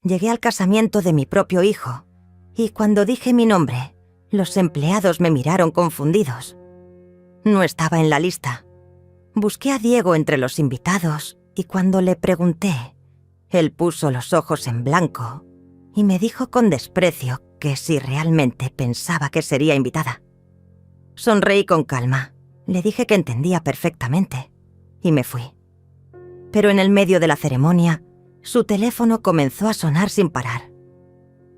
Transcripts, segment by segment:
Llegué al casamiento de mi propio hijo, y cuando dije mi nombre, los empleados me miraron confundidos. No estaba en la lista. Busqué a Diego entre los invitados, y cuando le pregunté, él puso los ojos en blanco y me dijo con desprecio que si realmente pensaba que sería invitada. Sonreí con calma, le dije que entendía perfectamente, y me fui. Pero en el medio de la ceremonia, su teléfono comenzó a sonar sin parar.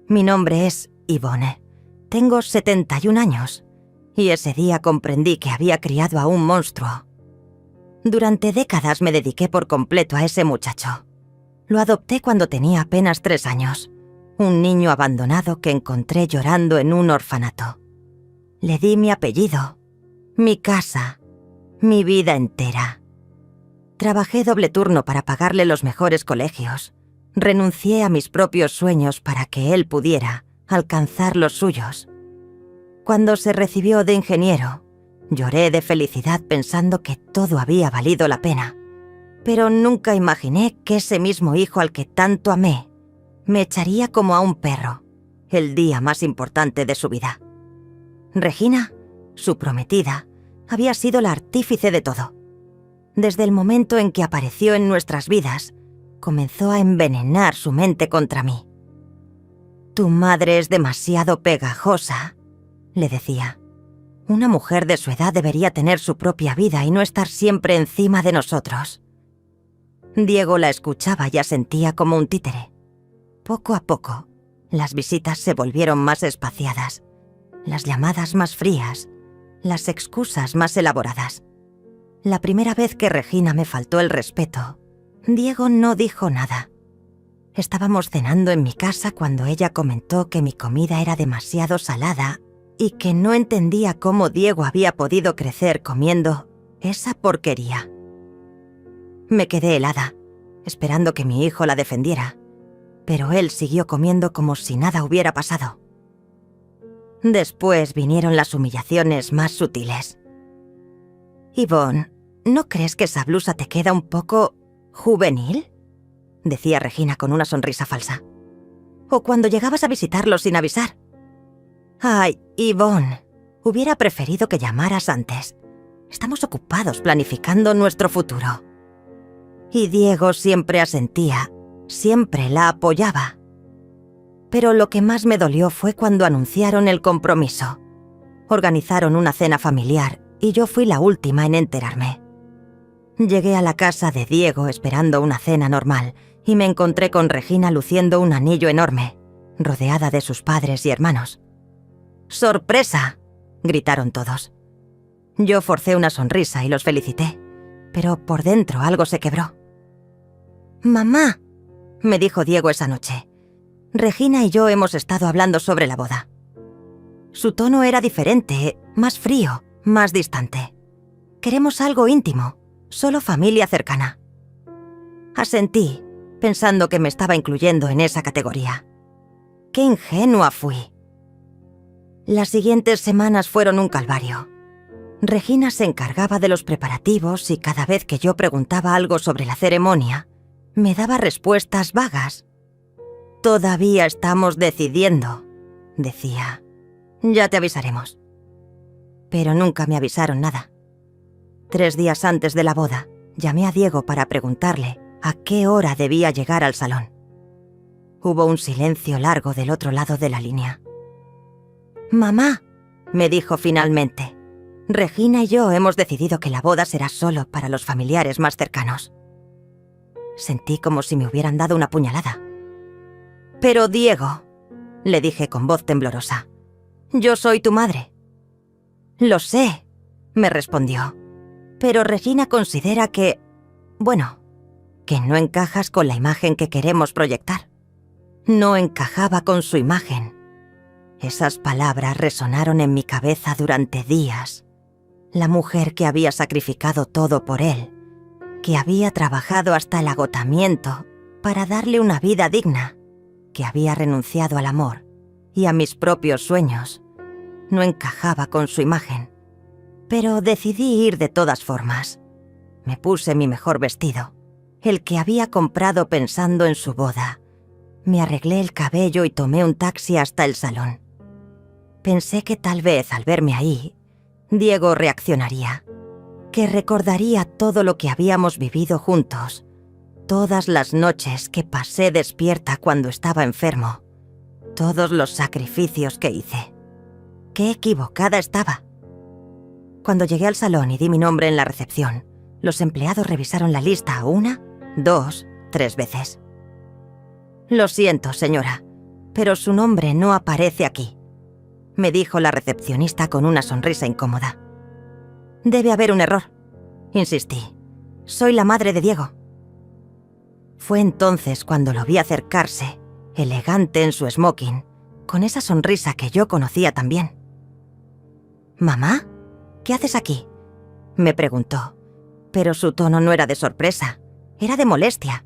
Mi nombre es Yvonne, tengo 71 años, y ese día comprendí que había criado a un monstruo. Durante décadas me dediqué por completo a ese muchacho. Lo adopté cuando tenía apenas 3 años, un niño abandonado que encontré llorando en un orfanato. Le di mi apellido, mi casa, mi vida entera. Trabajé doble turno para pagarle los mejores colegios. Renuncié a mis propios sueños para que él pudiera alcanzar los suyos. Cuando se recibió de ingeniero, lloré de felicidad pensando que todo había valido la pena. Pero nunca imaginé que ese mismo hijo al que tanto amé me echaría como a un perro el día más importante de su vida. Regina, su prometida, había sido la artífice de todo. Desde el momento en que apareció en nuestras vidas, comenzó a envenenar su mente contra mí. «Tu madre es demasiado pegajosa», le decía. «Una mujer de su edad debería tener su propia vida y no estar siempre encima de nosotros». Diego la escuchaba y asentía como un títere. Poco a poco, las visitas se volvieron más espaciadas, las llamadas más frías, las excusas más elaboradas. La primera vez que Regina me faltó el respeto, Diego no dijo nada. Estábamos cenando en mi casa cuando ella comentó que mi comida era demasiado salada y que no entendía cómo Diego había podido crecer comiendo esa porquería. Me quedé helada, esperando que mi hijo la defendiera, pero él siguió comiendo como si nada hubiera pasado. Después vinieron las humillaciones más sutiles. «Yvonne, ¿no crees que esa blusa te queda un poco juvenil?», decía Regina con una sonrisa falsa. «O cuando llegabas a visitarlo sin avisar». «Ay, Yvonne, hubiera preferido que llamaras antes. Estamos ocupados planificando nuestro futuro». Y Diego siempre asentía, siempre la apoyaba. Pero lo que más me dolió fue cuando anunciaron el compromiso. Organizaron una cena familiar y yo fui la última en enterarme. Llegué a la casa de Diego esperando una cena normal y me encontré con Regina luciendo un anillo enorme, rodeada de sus padres y hermanos. «¡Sorpresa!», gritaron todos. Yo forcé una sonrisa y los felicité, pero por dentro algo se quebró. «Mamá», me dijo Diego esa noche, «Regina y yo hemos estado hablando sobre la boda». Su tono era diferente, más frío, más distante. «Queremos algo íntimo, solo familia cercana». Asentí, pensando que me estaba incluyendo en esa categoría. ¡Qué ingenua fui! Las siguientes semanas fueron un calvario. Regina se encargaba de los preparativos y cada vez que yo preguntaba algo sobre la ceremonia, me daba respuestas vagas. «Todavía estamos decidiendo», decía. «Ya te avisaremos». Pero nunca me avisaron nada. 3 días antes de la boda, llamé a Diego para preguntarle a qué hora debía llegar al salón. Hubo un silencio largo del otro lado de la línea. «Mamá», me dijo finalmente, «Regina y yo hemos decidido que la boda será solo para los familiares más cercanos». Sentí como si me hubieran dado una puñalada. «Pero Diego», le dije con voz temblorosa, «yo soy tu madre». «Lo sé», me respondió, «pero Regina considera que, bueno, que no encajas con la imagen que queremos proyectar». No encajaba con su imagen. Esas palabras resonaron en mi cabeza durante días. La mujer que había sacrificado todo por él, que había trabajado hasta el agotamiento para darle una vida digna, que había renunciado al amor y a mis propios sueños, no encajaba con su imagen. Pero decidí ir de todas formas. Me puse mi mejor vestido, el que había comprado pensando en su boda, Me arreglé el cabello y tomé un taxi hasta el salón. Pensé que tal vez al verme ahí, Diego reaccionaría, que recordaría todo lo que habíamos vivido juntos, todas las noches que pasé despierta cuando estaba enfermo, todos los sacrificios que hice. ¡Qué equivocada estaba! Cuando llegué al salón y di mi nombre en la recepción, los empleados revisaron la lista 1, 2, 3 veces. «Lo siento, señora, pero su nombre no aparece aquí», me dijo la recepcionista con una sonrisa incómoda. «Debe haber un error», insistí. «Soy la madre de Diego». Fue entonces cuando lo vi acercarse, elegante en su smoking, con esa sonrisa que yo conocía también. «¿Mamá? ¿Qué haces aquí?», me preguntó, pero su tono no era de sorpresa, era de molestia.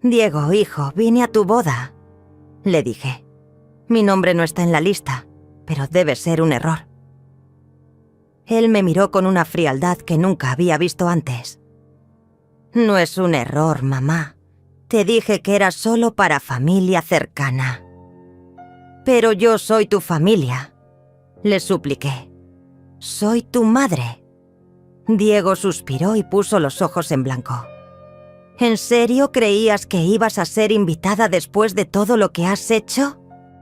«Diego, hijo, vine a tu boda», le dije. «Mi nombre no está en la lista, pero debe ser un error». Él me miró con una frialdad que nunca había visto antes. «No es un error, mamá. Te dije que era solo para familia cercana». «Pero yo soy tu familia», le supliqué. «Soy tu madre». Diego suspiró y puso los ojos en blanco. «¿En serio creías que ibas a ser invitada después de todo lo que has hecho?».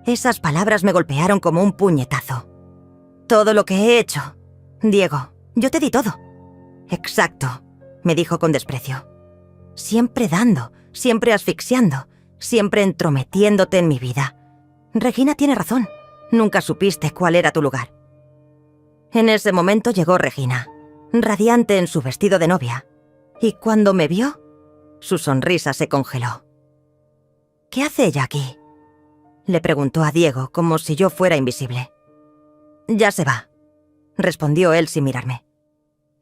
Esas palabras me golpearon como un puñetazo. «Todo lo que he hecho. Diego, yo te di todo». «Exacto», me dijo con desprecio. «Siempre dando, siempre asfixiando, siempre entrometiéndote en mi vida. Regina tiene razón. Nunca supiste cuál era tu lugar». En ese momento llegó Regina, radiante en su vestido de novia, y cuando me vio, su sonrisa se congeló. «¿Qué hace ella aquí?», le preguntó a Diego como si yo fuera invisible. «Ya se va», respondió él sin mirarme.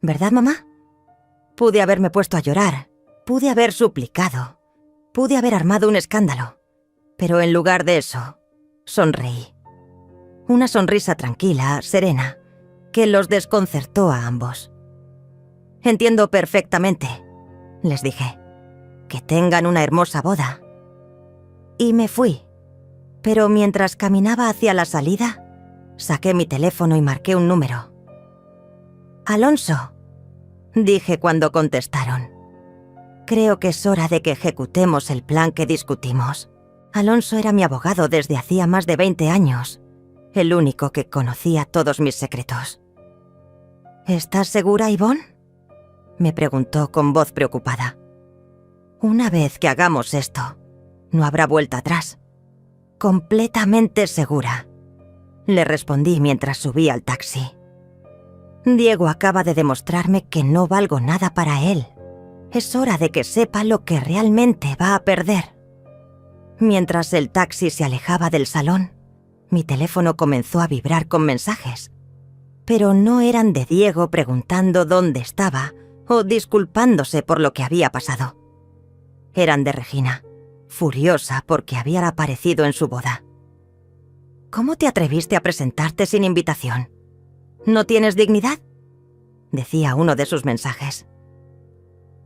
«¿Verdad, mamá?». Pude haberme puesto a llorar, pude haber suplicado, pude haber armado un escándalo, pero en lugar de eso, sonreí. Una sonrisa tranquila, serena, que los desconcertó a ambos. «Entiendo perfectamente», les dije. «Que tengan una hermosa boda». Y me fui. Pero mientras caminaba hacia la salida, saqué mi teléfono y marqué un número. «Alonso», dije cuando contestaron. «Creo que es hora de que ejecutemos el plan que discutimos». Alonso era mi abogado desde hacía más de 20 años, el único que conocía todos mis secretos. «¿Estás segura, Yvonne?», me preguntó con voz preocupada. «Una vez que hagamos esto, no habrá vuelta atrás». «Completamente segura», le respondí mientras subí al taxi. «Diego acaba de demostrarme que no valgo nada para él. Es hora de que sepa lo que realmente va a perder». Mientras el taxi se alejaba del salón, mi teléfono comenzó a vibrar con mensajes. Pero no eran de Diego preguntando dónde estaba o disculpándose por lo que había pasado. Eran de Regina, furiosa porque había aparecido en su boda. «¿Cómo te atreviste a presentarte sin invitación? ¿No tienes dignidad?», decía uno de sus mensajes.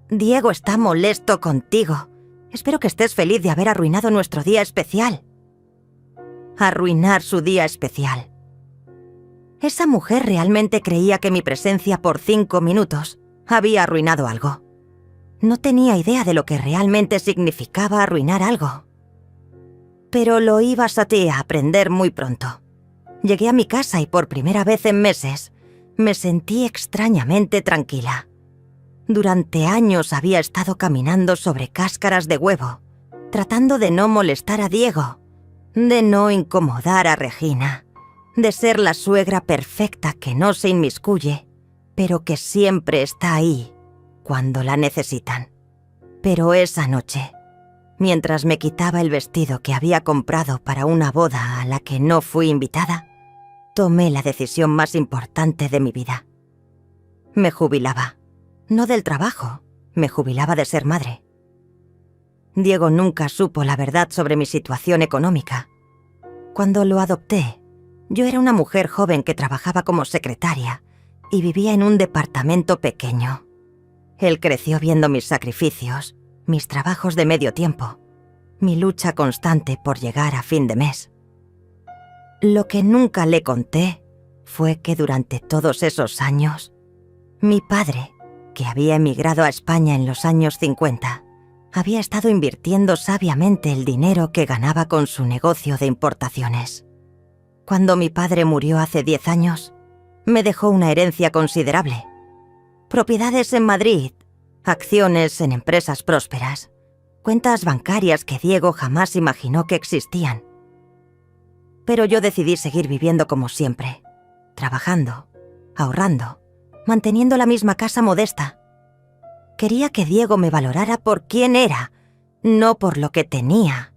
«Diego está molesto contigo. Espero que estés feliz de haber arruinado nuestro día especial». Arruinar su día especial. Esa mujer realmente creía que mi presencia por 5 minutos había arruinado algo. No tenía idea de lo que realmente significaba arruinar algo. Pero lo ibas a aprender muy pronto. Llegué a mi casa y por primera vez en meses me sentí extrañamente tranquila. Durante años había estado caminando sobre cáscaras de huevo, tratando de no molestar a Diego, de no incomodar a Regina, de ser la suegra perfecta que no se inmiscuye, pero que siempre está ahí cuando la necesitan. Pero esa noche, mientras me quitaba el vestido que había comprado para una boda a la que no fui invitada, tomé la decisión más importante de mi vida. Me jubilaba. No del trabajo, me jubilaba de ser madre. Diego nunca supo la verdad sobre mi situación económica. Cuando lo adopté, yo era una mujer joven que trabajaba como secretaria y vivía en un departamento pequeño. Él creció viendo mis sacrificios, mis trabajos de medio tiempo, mi lucha constante por llegar a fin de mes. Lo que nunca le conté fue que durante todos esos años, mi padre, que había emigrado a España en los años 50, había estado invirtiendo sabiamente el dinero que ganaba con su negocio de importaciones. Cuando mi padre murió hace 10 años, me dejó una herencia considerable. Propiedades en Madrid, acciones en empresas prósperas, cuentas bancarias que Diego jamás imaginó que existían. Pero yo decidí seguir viviendo como siempre, trabajando, ahorrando, manteniendo la misma casa modesta. Quería que Diego me valorara por quién era, no por lo que tenía.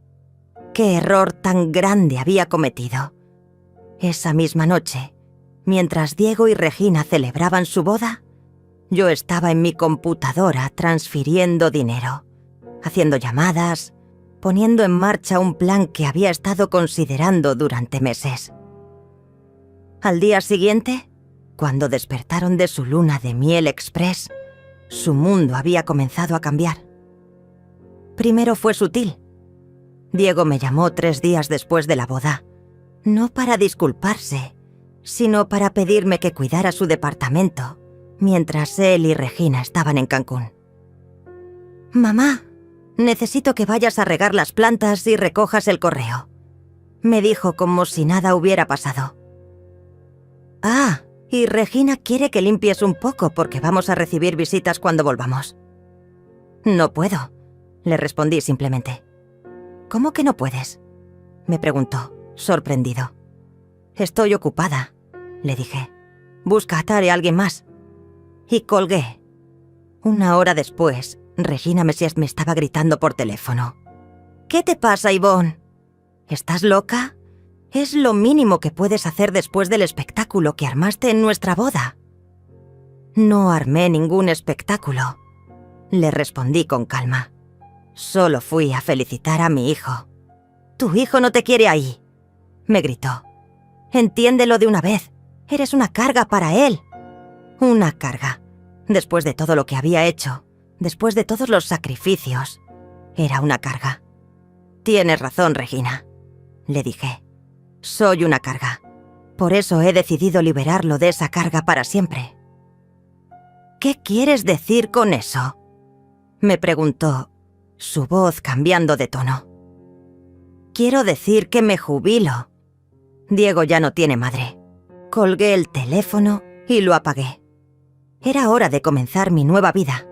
¿Qué error tan grande había cometido? Esa misma noche, mientras Diego y Regina celebraban su boda, yo estaba en mi computadora transfiriendo dinero, haciendo llamadas, poniendo en marcha un plan que había estado considerando durante meses. Al día siguiente, cuando despertaron de su luna de miel express, su mundo había comenzado a cambiar. Primero fue sutil. Diego me llamó 3 días después de la boda, no para disculparse, sino para pedirme que cuidara su departamento, mientras él y Regina estaban en Cancún. «Mamá, necesito que vayas a regar las plantas y recojas el correo», me dijo como si nada hubiera pasado. «Ah, y Regina quiere que limpies un poco porque vamos a recibir visitas cuando volvamos». «No puedo», le respondí simplemente. «¿Cómo que no puedes?», me preguntó, sorprendido. «Estoy ocupada», le dije. «Busca a Tare a alguien más». Y colgué. 1 hora después, Regina Messias me estaba gritando por teléfono. «¿Qué te pasa, Yvonne? ¿Estás loca? Es lo mínimo que puedes hacer después del espectáculo que armaste en nuestra boda». «No armé ningún espectáculo», le respondí con calma. «Solo fui a felicitar a mi hijo». «Tu hijo no te quiere ahí», me gritó. «Entiéndelo de una vez. Eres una carga para él». Una carga. Después de todo lo que había hecho, después de todos los sacrificios, era una carga. «Tienes razón, Regina», le dije. «Soy una carga. Por eso he decidido liberarlo de esa carga para siempre». «¿Qué quieres decir con eso?», me preguntó, su voz cambiando de tono. «Quiero decir que me jubilo. Diego ya no tiene madre». Colgué el teléfono y lo apagué. Era hora de comenzar mi nueva vida.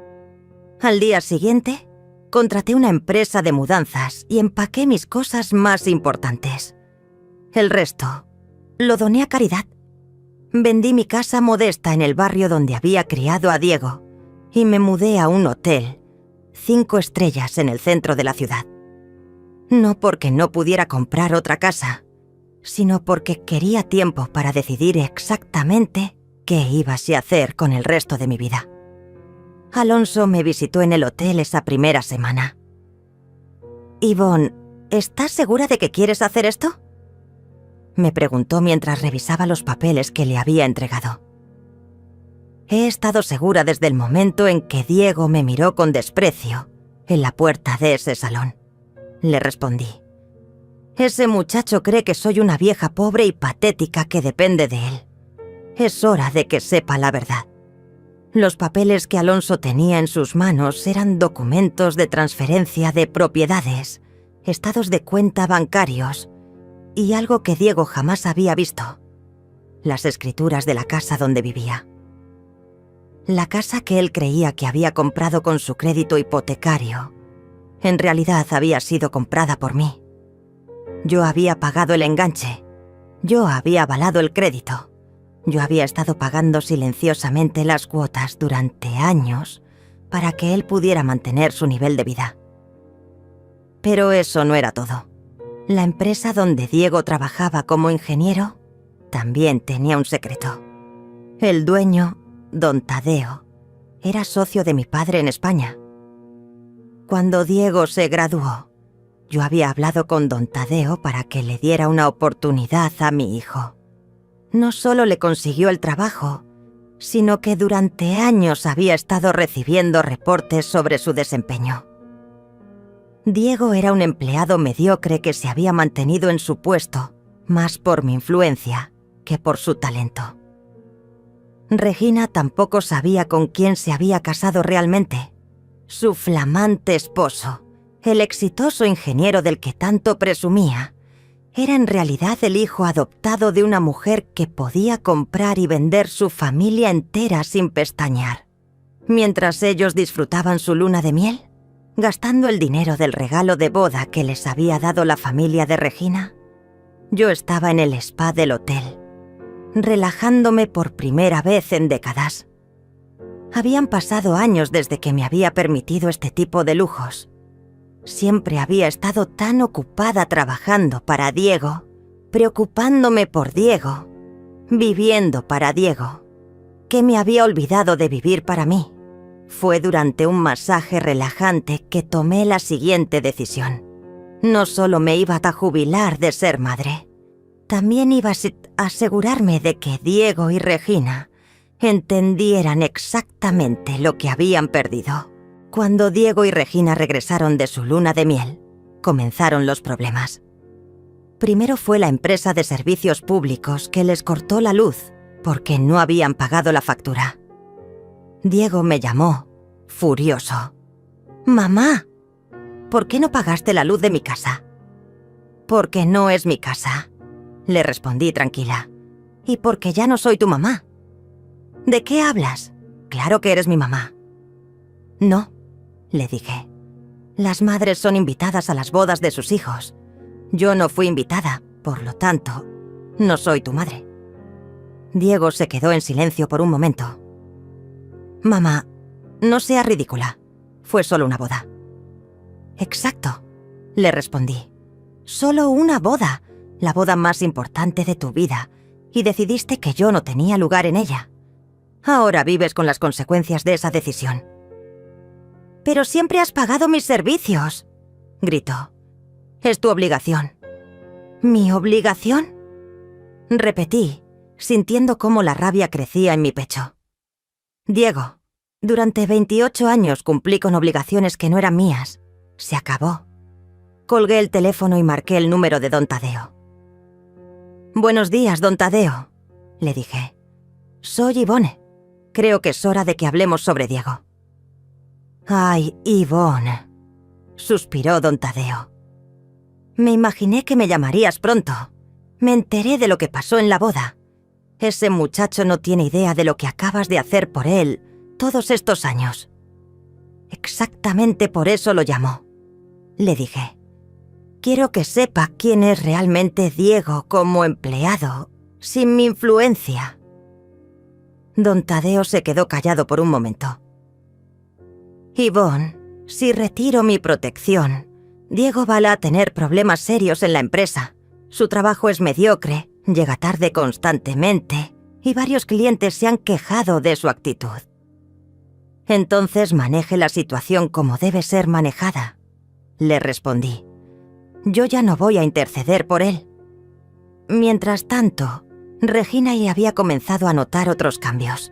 Al día siguiente, contraté una empresa de mudanzas y empaqué mis cosas más importantes. El resto lo doné a caridad. Vendí mi casa modesta en el barrio donde había criado a Diego y me mudé a un hotel, 5 estrellas en el centro de la ciudad. No porque no pudiera comprar otra casa, sino porque quería tiempo para decidir exactamente qué iba a hacer con el resto de mi vida. Alonso me visitó en el hotel esa primera semana. «Yvonne, ¿estás segura de que quieres hacer esto?», me preguntó mientras revisaba los papeles que le había entregado. «He estado segura desde el momento en que Diego me miró con desprecio en la puerta de ese salón», le respondí. «Ese muchacho cree que soy una vieja pobre y patética que depende de él. Es hora de que sepa la verdad». Los papeles que Alonso tenía en sus manos eran documentos de transferencia de propiedades, estados de cuenta bancarios y algo que Diego jamás había visto: las escrituras de la casa donde vivía. La casa que él creía que había comprado con su crédito hipotecario, en realidad había sido comprada por mí. Yo había pagado el enganche, yo había avalado el crédito, yo había estado pagando silenciosamente las cuotas durante años para que él pudiera mantener su nivel de vida. Pero eso no era todo. La empresa donde Diego trabajaba como ingeniero también tenía un secreto. El dueño, don Tadeo, era socio de mi padre en España. Cuando Diego se graduó, yo había hablado con don Tadeo para que le diera una oportunidad a mi hijo. No solo le consiguió el trabajo, sino que durante años había estado recibiendo reportes sobre su desempeño. Diego era un empleado mediocre que se había mantenido en su puesto, más por mi influencia que por su talento. Regina tampoco sabía con quién se había casado realmente. Su flamante esposo, el exitoso ingeniero del que tanto presumía, era en realidad el hijo adoptado de una mujer que podía comprar y vender su familia entera sin pestañear. Mientras ellos disfrutaban su luna de miel, gastando el dinero del regalo de boda que les había dado la familia de Regina, yo estaba en el spa del hotel, relajándome por primera vez en décadas. Habían pasado años desde que me había permitido este tipo de lujos. Siempre había estado tan ocupada trabajando para Diego, preocupándome por Diego, viviendo para Diego, que me había olvidado de vivir para mí. Fue durante un masaje relajante que tomé la siguiente decisión. No solo me iba a jubilar de ser madre, también iba a asegurarme de que Diego y Regina entendieran exactamente lo que habían perdido. Cuando Diego y Regina regresaron de su luna de miel, comenzaron los problemas. Primero fue la empresa de servicios públicos que les cortó la luz porque no habían pagado la factura. Diego me llamó, furioso. «Mamá, ¿por qué no pagaste la luz de mi casa?» «Porque no es mi casa», le respondí tranquila. «Y porque ya no soy tu mamá». «¿De qué hablas? Claro que eres mi mamá». «No», le dije. «Las madres son invitadas a las bodas de sus hijos. Yo no fui invitada, por lo tanto, no soy tu madre». Diego se quedó en silencio por un momento. «Mamá, no seas ridícula. Fue solo una boda». «Exacto», le respondí. «Solo una boda, la boda más importante de tu vida, y decidiste que yo no tenía lugar en ella. Ahora vives con las consecuencias de esa decisión». «Pero siempre has pagado mis servicios», gritó. «Es tu obligación». «¿Mi obligación?», repetí, sintiendo cómo la rabia crecía en mi pecho. «Diego, durante 28 años cumplí con obligaciones que no eran mías. Se acabó». Colgué el teléfono y marqué el número de don Tadeo. «Buenos días, don Tadeo», le dije. «Soy Ivone. Creo que es hora de que hablemos sobre Diego». «Ay, Ivone», suspiró don Tadeo. «Me imaginé que me llamarías pronto. Me enteré de lo que pasó en la boda. Ese muchacho no tiene idea de lo que acabas de hacer por él todos estos años». «Exactamente por eso lo llamó», le dije. «Quiero que sepa quién es realmente Diego como empleado, sin mi influencia». Don Tadeo se quedó callado por un momento. «Ivone, si retiro mi protección, Diego va a tener problemas serios en la empresa. Su trabajo es mediocre, llega tarde constantemente, y varios clientes se han quejado de su actitud. Entonces maneje la situación como debe ser manejada», le respondí. «Yo ya no voy a interceder por él». Mientras tanto, Regina ya había comenzado a notar otros cambios.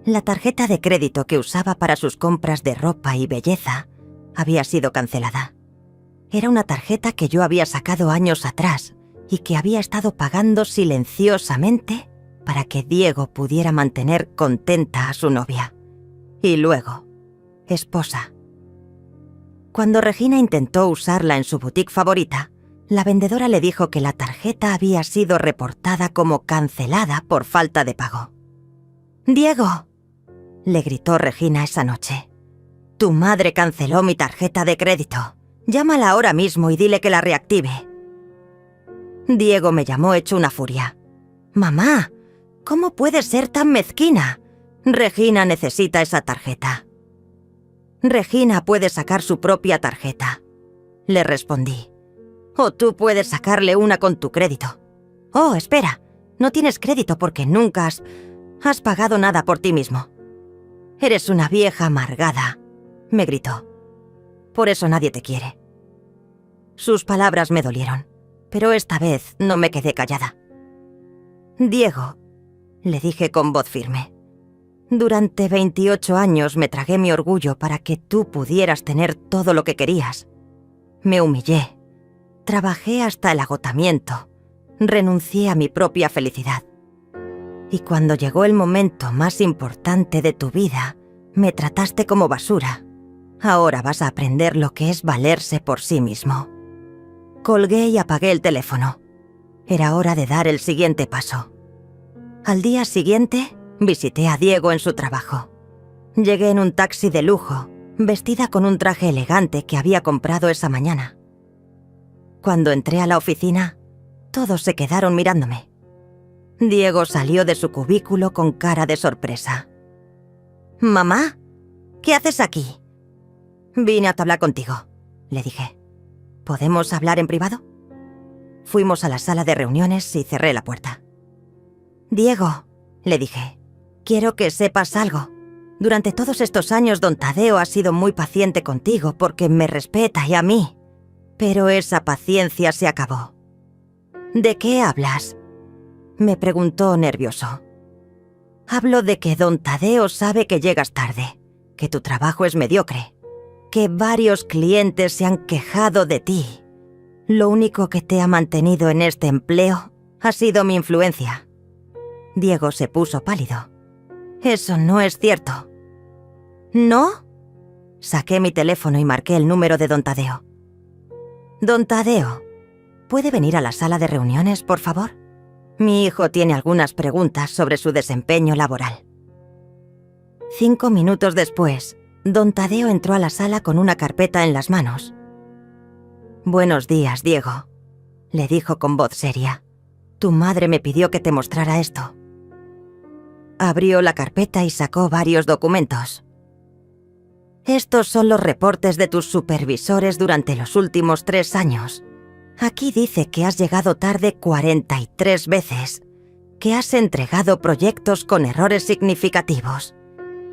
La tarjeta de crédito que usaba para sus compras de ropa y belleza había sido cancelada. Era una tarjeta que yo había sacado años atrás y que había estado pagando silenciosamente para que Diego pudiera mantener contenta a su novia. Y luego, esposa. Cuando Regina intentó usarla en su boutique favorita, la vendedora le dijo que la tarjeta había sido reportada como cancelada por falta de pago. «Diego», le gritó Regina esa noche, «tu madre canceló mi tarjeta de crédito. Llámala ahora mismo y dile que la reactive». Diego me llamó hecho una furia. «Mamá, ¿cómo puedes ser tan mezquina? Regina necesita esa tarjeta». «Regina puede sacar su propia tarjeta», le respondí. «O tú puedes sacarle una con tu crédito». «Oh, espera, no tienes crédito porque nunca has pagado nada por ti mismo». «Eres una vieja amargada», me gritó. «Por eso nadie te quiere». Sus palabras me dolieron, pero esta vez no me quedé callada. «Diego», le dije con voz firme, «durante 28 años me tragué mi orgullo para que tú pudieras tener todo lo que querías. Me humillé. Trabajé hasta el agotamiento. Renuncié a mi propia felicidad. Y cuando llegó el momento más importante de tu vida, me trataste como basura. Ahora vas a aprender lo que es valerse por sí mismo. Colgué y apagué el teléfono. Era hora de dar el siguiente paso. Al día siguiente, visité a Diego en su trabajo. Llegué en un taxi de lujo, vestida con un traje elegante que había comprado esa mañana. Cuando entré a la oficina, todos se quedaron mirándome. Diego salió de su cubículo con cara de sorpresa. «Mamá, ¿qué haces aquí?» «Vine a hablar contigo», le dije. «¿Podemos hablar en privado?» Fuimos a la sala de reuniones y cerré la puerta. «Diego», le dije, «quiero que sepas algo. Durante todos estos años don Tadeo ha sido muy paciente contigo porque me respeta y a mí. Pero esa paciencia se acabó». «¿De qué hablas?», me preguntó nervioso. «Hablo de que don Tadeo sabe que llegas tarde, que tu trabajo es mediocre, que varios clientes se han quejado de ti. Lo único que te ha mantenido en este empleo ha sido mi influencia». Diego se puso pálido. «Eso no es cierto». «¿No?». Saqué mi teléfono y marqué el número de don Tadeo. «Don Tadeo, ¿puede venir a la sala de reuniones, por favor? Mi hijo tiene algunas preguntas sobre su desempeño laboral». 5 minutos después, don Tadeo entró a la sala con una carpeta en las manos. «Buenos días, Diego», le dijo con voz seria. «Tu madre me pidió que te mostrara esto». Abrió la carpeta y sacó varios documentos. «Estos son los reportes de tus supervisores durante los últimos 3 años. Aquí dice que has llegado tarde 43 veces, que has entregado proyectos con errores significativos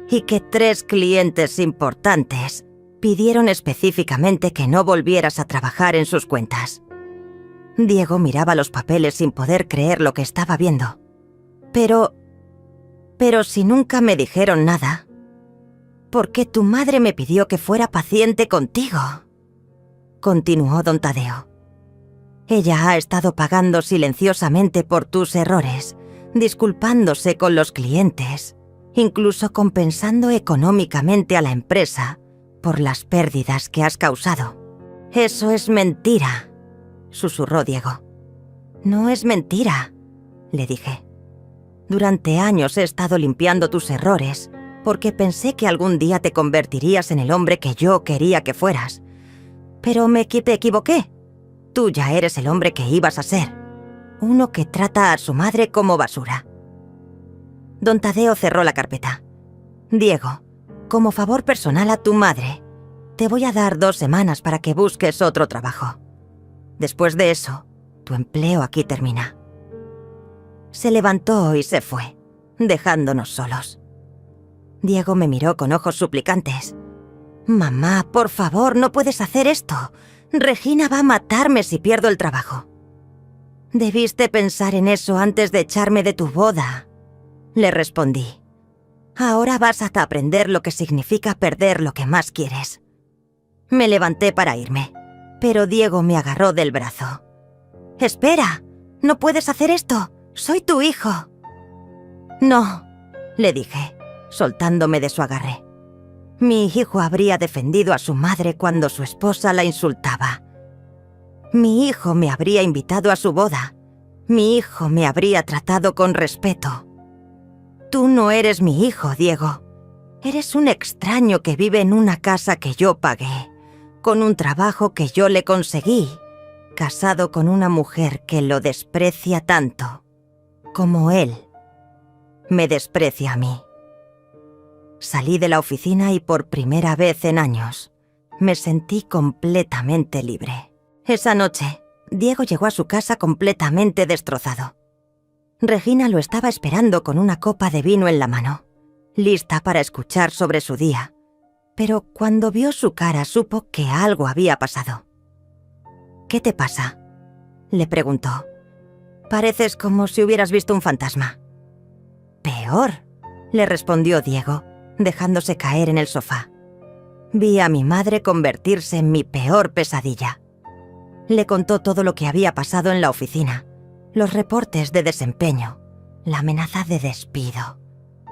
y que 3 clientes importantes pidieron específicamente que no volvieras a trabajar en sus cuentas». Diego miraba los papeles sin poder creer lo que estaba viendo. Pero si nunca me dijeron nada, ¿por qué tu madre me pidió que fuera paciente contigo?», continuó don Tadeo. «Ella ha estado pagando silenciosamente por tus errores, disculpándose con los clientes, incluso compensando económicamente a la empresa por las pérdidas que has causado». «Eso es mentira», susurró Diego. «No es mentira», le dije. «Durante años he estado limpiando tus errores porque pensé que algún día te convertirías en el hombre que yo quería que fueras. Pero me equivoqué. Tú ya eres el hombre que ibas a ser, uno que trata a su madre como basura». Don Tadeo cerró la carpeta. «Diego, como favor personal a tu madre, te voy a dar 2 semanas para que busques otro trabajo. Después de eso, tu empleo aquí termina». Se levantó y se fue, dejándonos solos. Diego me miró con ojos suplicantes. «Mamá, por favor, no puedes hacer esto. Regina va a matarme si pierdo el trabajo». «Debiste pensar en eso antes de echarme de tu boda», le respondí. «Ahora vas a aprender lo que significa perder lo que más quieres». Me levanté para irme, pero Diego me agarró del brazo. «Espera, no puedes hacer esto. Soy tu hijo». «No», le dije, soltándome de su agarre. Mi hijo habría defendido a su madre cuando su esposa la insultaba. Mi hijo me habría invitado a su boda. Mi hijo me habría tratado con respeto. Tú no eres mi hijo, Diego. Eres un extraño que vive en una casa que yo pagué, con un trabajo que yo le conseguí, casado con una mujer que lo desprecia tanto como él me desprecia a mí». Salí de la oficina y por primera vez en años me sentí completamente libre. Esa noche, Diego llegó a su casa completamente destrozado. Regina lo estaba esperando con una copa de vino en la mano, lista para escuchar sobre su día, pero cuando vio su cara supo que algo había pasado. «¿Qué te pasa?», le preguntó. «Pareces como si hubieras visto un fantasma». «Peor», le respondió Diego, dejándose caer en el sofá. Vi a mi madre convertirse en mi peor pesadilla. Le contó todo lo que había pasado en la oficina, los reportes de desempeño, la amenaza de despido,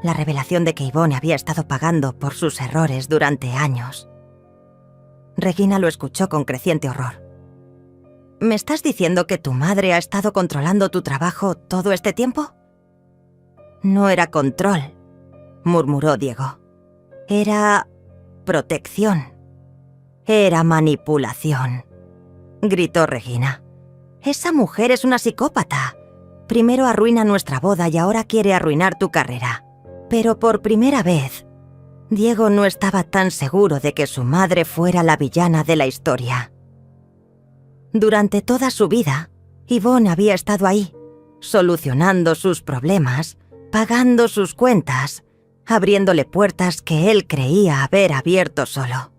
la revelación de que Yvonne había estado pagando por sus errores durante años. Regina lo escuchó con creciente horror. ¿Me estás diciendo que tu madre ha estado controlando tu trabajo todo este tiempo? No era control, murmuró Diego. Era protección. Era manipulación, gritó Regina. Esa mujer es una psicópata. Primero arruina nuestra boda y ahora quiere arruinar tu carrera. Pero por primera vez, Diego no estaba tan seguro de que su madre fuera la villana de la historia. Durante toda su vida, Yvonne había estado ahí, solucionando sus problemas, pagando sus cuentas, abriéndole puertas que él creía haber abierto solo.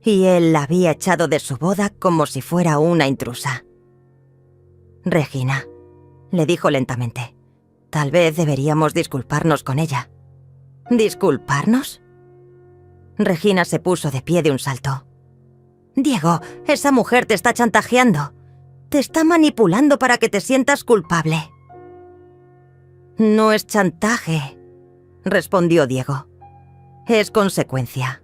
Y él la había echado de su boda como si fuera una intrusa. Regina, le dijo lentamente, tal vez deberíamos disculparnos con ella. ¿Disculparnos? Regina se puso de pie de un salto. Diego, esa mujer te está chantajeando. Te está manipulando para que te sientas culpable. No es chantaje, respondió Diego. Es consecuencia.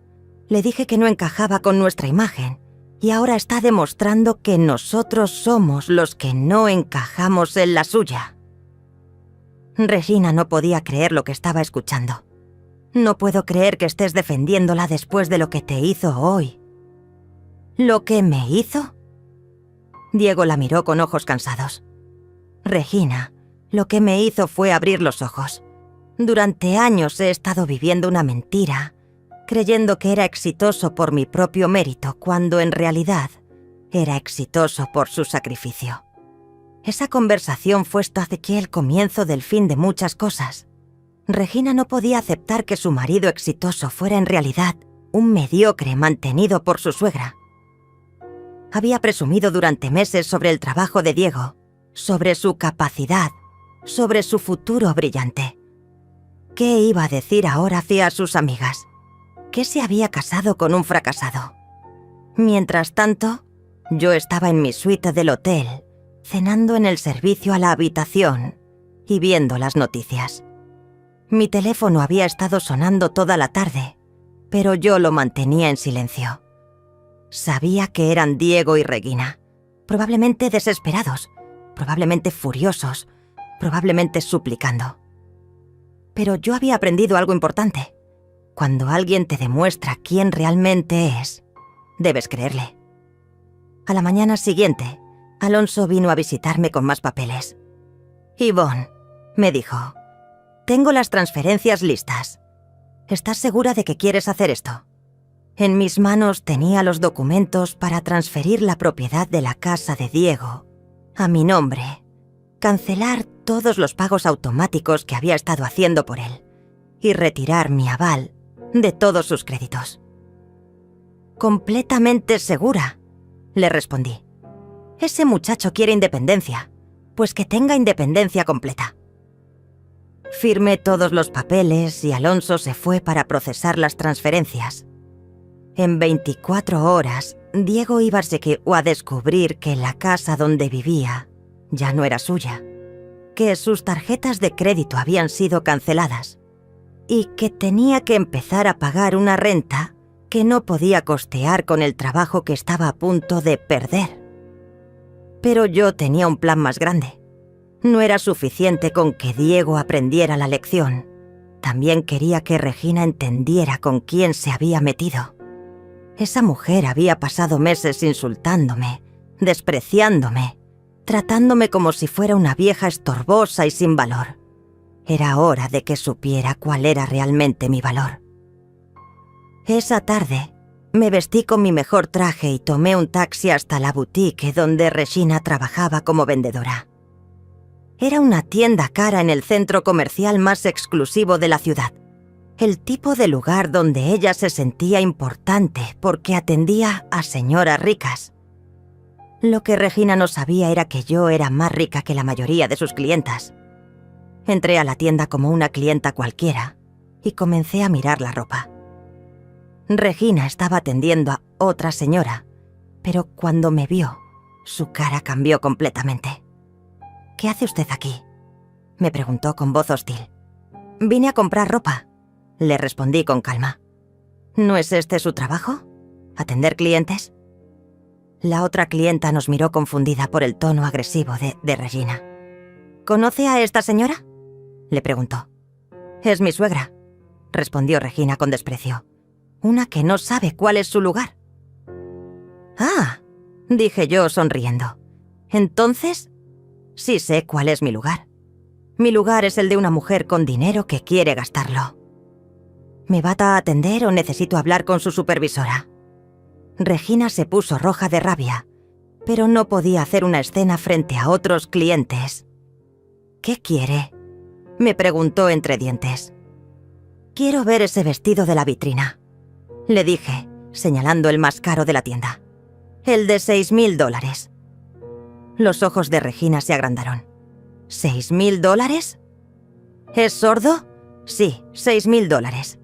Le dije que no encajaba con nuestra imagen y ahora está demostrando que nosotros somos los que no encajamos en la suya. Regina no podía creer lo que estaba escuchando. No puedo creer que estés defendiéndola después de lo que te hizo hoy. ¿Lo que me hizo? Diego la miró con ojos cansados. Regina, lo que me hizo fue abrir los ojos. Durante años he estado viviendo una mentira, creyendo que era exitoso por mi propio mérito, cuando en realidad era exitoso por su sacrificio. Esa conversación fue hasta que el comienzo del fin de muchas cosas. Regina no podía aceptar que su marido exitoso fuera en realidad un mediocre mantenido por su suegra. Había presumido durante meses sobre el trabajo de Diego, sobre su capacidad, sobre su futuro brillante. ¿Qué iba a decir ahora hacia sus amigas? Que se había casado con un fracasado. Mientras tanto, yo estaba en mi suite del hotel, cenando en el servicio a la habitación y viendo las noticias. Mi teléfono había estado sonando toda la tarde, pero yo lo mantenía en silencio. Sabía que eran Diego y Regina, probablemente desesperados, probablemente furiosos, probablemente suplicando. Pero yo había aprendido algo importante. Cuando alguien te demuestra quién realmente es, debes creerle. A la mañana siguiente, Alonso vino a visitarme con más papeles. «Yvonne», me dijo, «tengo las transferencias listas. ¿Estás segura de que quieres hacer esto?» En mis manos tenía los documentos para transferir la propiedad de la casa de Diego a mi nombre, cancelar todos los pagos automáticos que había estado haciendo por él y retirar mi aval de todos sus créditos. «Completamente segura», le respondí. «Ese muchacho quiere independencia, pues que tenga independencia completa». Firmé todos los papeles y Alonso se fue para procesar las transferencias. En 24 horas, Diego iba a descubrir que la casa donde vivía ya no era suya, que sus tarjetas de crédito habían sido canceladas y que tenía que empezar a pagar una renta que no podía costear con el trabajo que estaba a punto de perder. Pero yo tenía un plan más grande. No era suficiente con que Diego aprendiera la lección. También quería que Regina entendiera con quién se había metido. Esa mujer había pasado meses insultándome, despreciándome, tratándome como si fuera una vieja estorbosa y sin valor. Era hora de que supiera cuál era realmente mi valor. Esa tarde, me vestí con mi mejor traje y tomé un taxi hasta la boutique donde Regina trabajaba como vendedora. Era una tienda cara en el centro comercial más exclusivo de la ciudad. El tipo de lugar donde ella se sentía importante porque atendía a señoras ricas. Lo que Regina no sabía era que yo era más rica que la mayoría de sus clientas. Entré a la tienda como una clienta cualquiera y comencé a mirar la ropa. Regina estaba atendiendo a otra señora, pero cuando me vio, su cara cambió completamente. «¿Qué hace usted aquí?», me preguntó con voz hostil. «Vine a comprar ropa», le respondí con calma. «¿No es este su trabajo? ¿Atender clientes?». La otra clienta nos miró confundida por el tono agresivo de Regina. «¿Conoce a esta señora?», le preguntó. «Es mi suegra», respondió Regina con desprecio. «Una que no sabe cuál es su lugar». «Ah», dije yo sonriendo. «Entonces, sí sé cuál es mi lugar. Mi lugar es el de una mujer con dinero que quiere gastarlo». «¿Me va a atender o necesito hablar con su supervisora?». Regina se puso roja de rabia, pero no podía hacer una escena frente a otros clientes. «¿Qué quiere?», me preguntó entre dientes. «Quiero ver ese vestido de la vitrina», le dije, señalando el más caro de la tienda. «El de $6.000. Los ojos de Regina se agrandaron. ¿$6.000? ¿Es sordo? Sí, $6.000.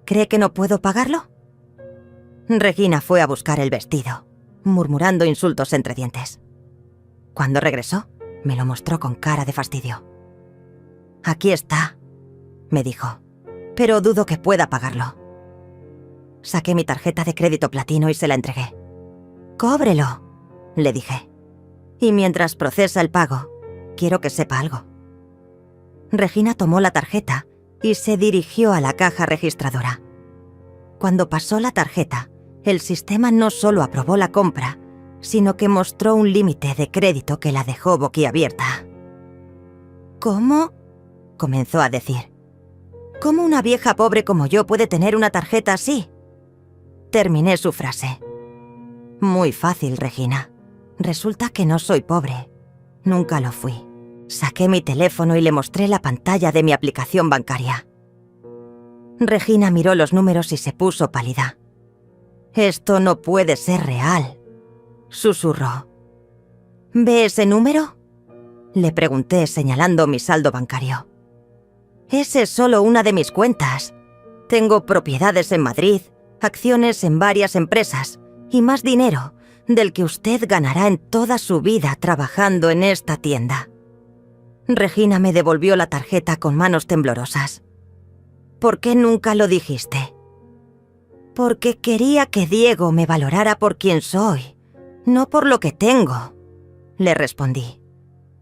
¿Cree que no puedo pagarlo?». Regina fue a buscar el vestido, murmurando insultos entre dientes. Cuando regresó, me lo mostró con cara de fastidio. «Aquí está», me dijo, «pero dudo que pueda pagarlo». Saqué mi tarjeta de crédito platino y se la entregué. «Cóbrelo», le dije. «Y mientras procesa el pago, quiero que sepa algo». Regina tomó la tarjeta y se dirigió a la caja registradora. Cuando pasó la tarjeta, el sistema no solo aprobó la compra, sino que mostró un límite de crédito que la dejó boquiabierta. «¿Cómo?», comenzó a decir. «¿Cómo una vieja pobre como yo puede tener una tarjeta así?». Terminé su frase. «Muy fácil, Regina. Resulta que no soy pobre. Nunca lo fui». Saqué mi teléfono y le mostré la pantalla de mi aplicación bancaria. Regina miró los números y se puso pálida. «Esto no puede ser real», susurró. «¿Ve ese número?», le pregunté señalando mi saldo bancario. «Ese es solo una de mis cuentas. Tengo propiedades en Madrid, acciones en varias empresas y más dinero del que usted ganará en toda su vida trabajando en esta tienda». Regina me devolvió la tarjeta con manos temblorosas. «¿Por qué nunca lo dijiste?». «Porque quería que Diego me valorara por quien soy, no por lo que tengo», le respondí.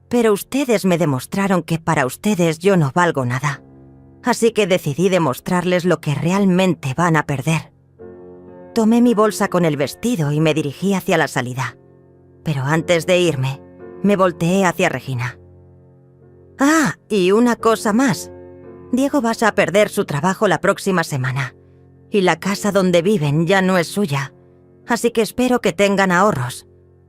«Pero ustedes me demostraron que para ustedes yo no valgo nada. Así que decidí demostrarles lo que realmente van a perder». Tomé mi bolsa con el vestido y me dirigí hacia la salida. Pero antes de irme, me volteé hacia Regina. «Ah, y una cosa más. Diego va a perder su trabajo la próxima semana. Y la casa donde viven ya no es suya. Así que espero que tengan ahorros,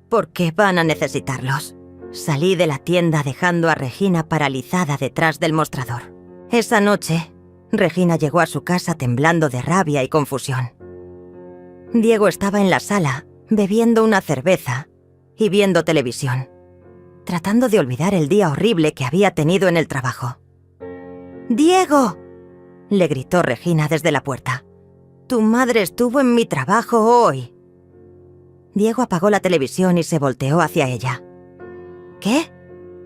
porque van a necesitarlos». Salí de la tienda dejando a Regina paralizada detrás del mostrador. Esa noche, Regina llegó a su casa temblando de rabia y confusión. Diego estaba en la sala, bebiendo una cerveza y viendo televisión, tratando de olvidar el día horrible que había tenido en el trabajo. «¡Diego!», le gritó Regina desde la puerta. «Tu madre estuvo en mi trabajo hoy». Diego apagó la televisión y se volteó hacia ella. «¿Qué?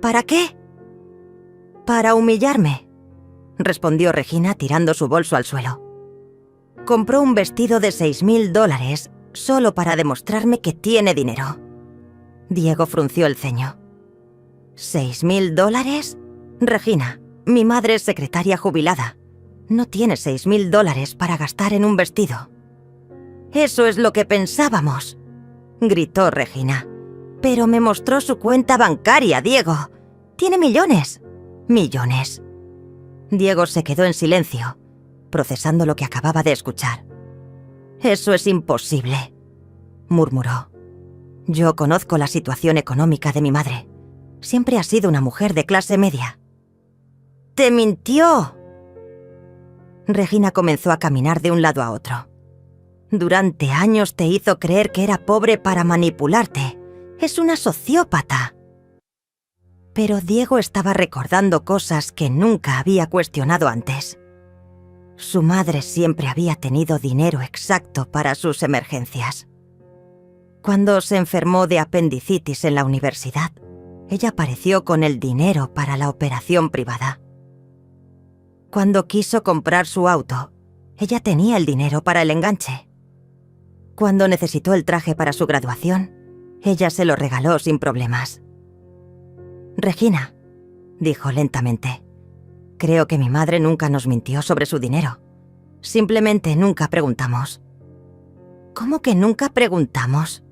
¿Para qué?». «Para humillarme», respondió Regina tirando su bolso al suelo. «Compró un vestido de $6.000 solo para demostrarme que tiene dinero». Diego frunció el ceño. ¿$6.000? Regina, mi madre es secretaria jubilada. No tiene $6.000 para gastar en un vestido». «Eso es lo que pensábamos», gritó Regina. «Pero me mostró su cuenta bancaria, Diego. Tiene millones». «¿Millones?». Diego se quedó en silencio, procesando lo que acababa de escuchar. «Eso es imposible», murmuró. «Yo conozco la situación económica de mi madre. Siempre ha sido una mujer de clase media». «¡Te mintió!». Regina comenzó a caminar de un lado a otro. «Durante años te hizo creer que era pobre para manipularte. Es una sociópata». Pero Diego estaba recordando cosas que nunca había cuestionado antes. Su madre siempre había tenido dinero exacto para sus emergencias. Cuando se enfermó de apendicitis en la universidad, ella apareció con el dinero para la operación privada. Cuando quiso comprar su auto, ella tenía el dinero para el enganche. Cuando necesitó el traje para su graduación, ella se lo regaló sin problemas. «Regina», dijo lentamente, «creo que mi madre nunca nos mintió sobre su dinero. Simplemente nunca preguntamos». «¿Cómo que nunca preguntamos?».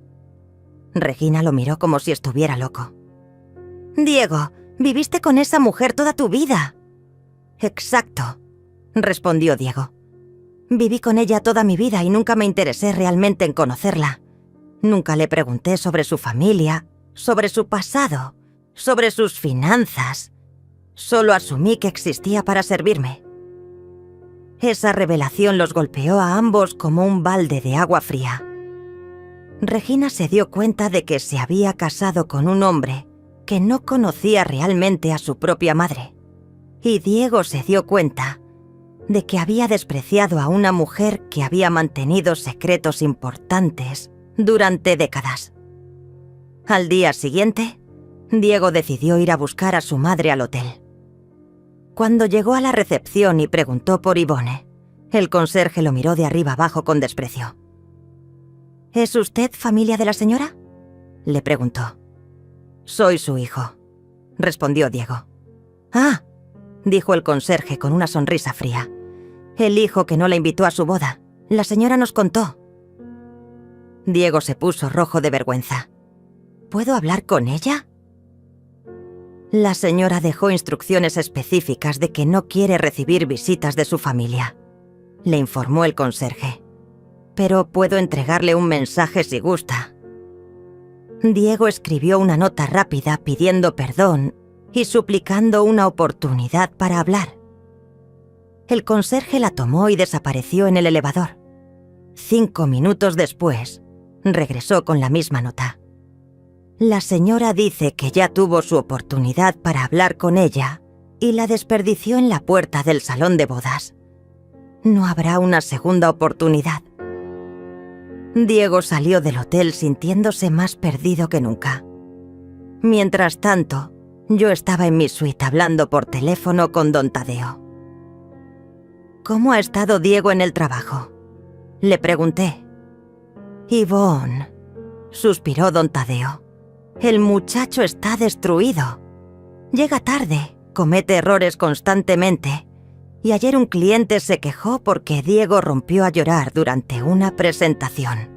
Regina lo miró como si estuviera loco. «Diego, viviste con esa mujer toda tu vida». «Exacto», respondió Diego. «Viví con ella toda mi vida y nunca me interesé realmente en conocerla. Nunca le pregunté sobre su familia, sobre su pasado, sobre sus finanzas. Solo asumí que existía para servirme». Esa revelación los golpeó a ambos como un balde de agua fría. Regina se dio cuenta de que se había casado con un hombre que no conocía realmente a su propia madre. Y Diego se dio cuenta de que había despreciado a una mujer que había mantenido secretos importantes durante décadas. Al día siguiente, Diego decidió ir a buscar a su madre al hotel. Cuando llegó a la recepción y preguntó por Yvonne, el conserje lo miró de arriba abajo con desprecio. «¿Es usted familia de la señora?», le preguntó. «Soy su hijo», respondió Diego. «Ah», dijo el conserje con una sonrisa fría. «El hijo que no la invitó a su boda. La señora nos contó». Diego se puso rojo de vergüenza. «¿Puedo hablar con ella?». La señora dejó instrucciones específicas de que no quiere recibir visitas de su familia, le informó el conserje. «Pero puedo entregarle un mensaje si gusta». Diego escribió una nota rápida pidiendo perdón y suplicando una oportunidad para hablar. El conserje la tomó y desapareció en el elevador. 5 minutos después, regresó con la misma nota. «La señora dice que ya tuvo su oportunidad para hablar con ella y la desperdició en la puerta del salón de bodas. No habrá una segunda oportunidad». Diego salió del hotel sintiéndose más perdido que nunca. Mientras tanto, yo estaba en mi suite hablando por teléfono con don Tadeo. «¿Cómo ha estado Diego en el trabajo?», le pregunté. «Yvonne», suspiró don Tadeo. «El muchacho está destruido. Llega tarde, comete errores constantemente, y ayer un cliente se quejó porque Diego rompió a llorar durante una presentación».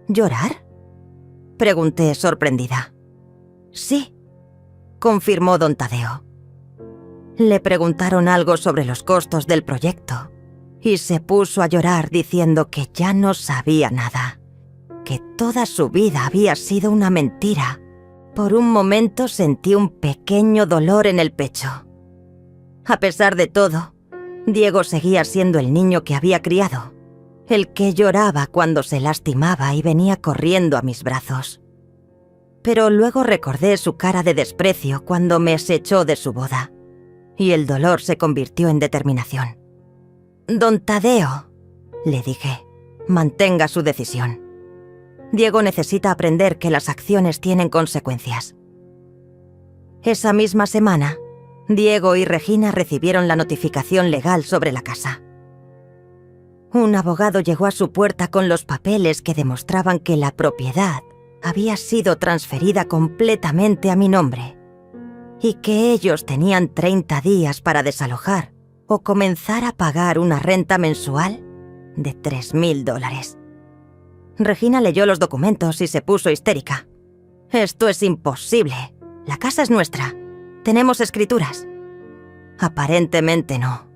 «¿Llorar?», pregunté sorprendida. «Sí», confirmó don Tadeo. Le preguntaron algo sobre los costos del proyecto y se puso a llorar diciendo que ya no sabía nada, que toda su vida había sido una mentira. Por un momento sentí un pequeño dolor en el pecho. A pesar de todo, Diego seguía siendo el niño que había criado, el que lloraba cuando se lastimaba y venía corriendo a mis brazos. Pero luego recordé su cara de desprecio cuando me echó de su boda, y el dolor se convirtió en determinación. «Don Tadeo», le dije, «mantenga su decisión. Diego necesita aprender que las acciones tienen consecuencias». Esa misma semana, Diego y Regina recibieron la notificación legal sobre la casa. Un abogado llegó a su puerta con los papeles que demostraban que la propiedad había sido transferida completamente a mi nombre y que ellos tenían 30 días para desalojar o comenzar a pagar una renta mensual de $3,000. Regina leyó los documentos y se puso histérica. «Esto es imposible. La casa es nuestra. Tenemos escrituras». «Aparentemente no»,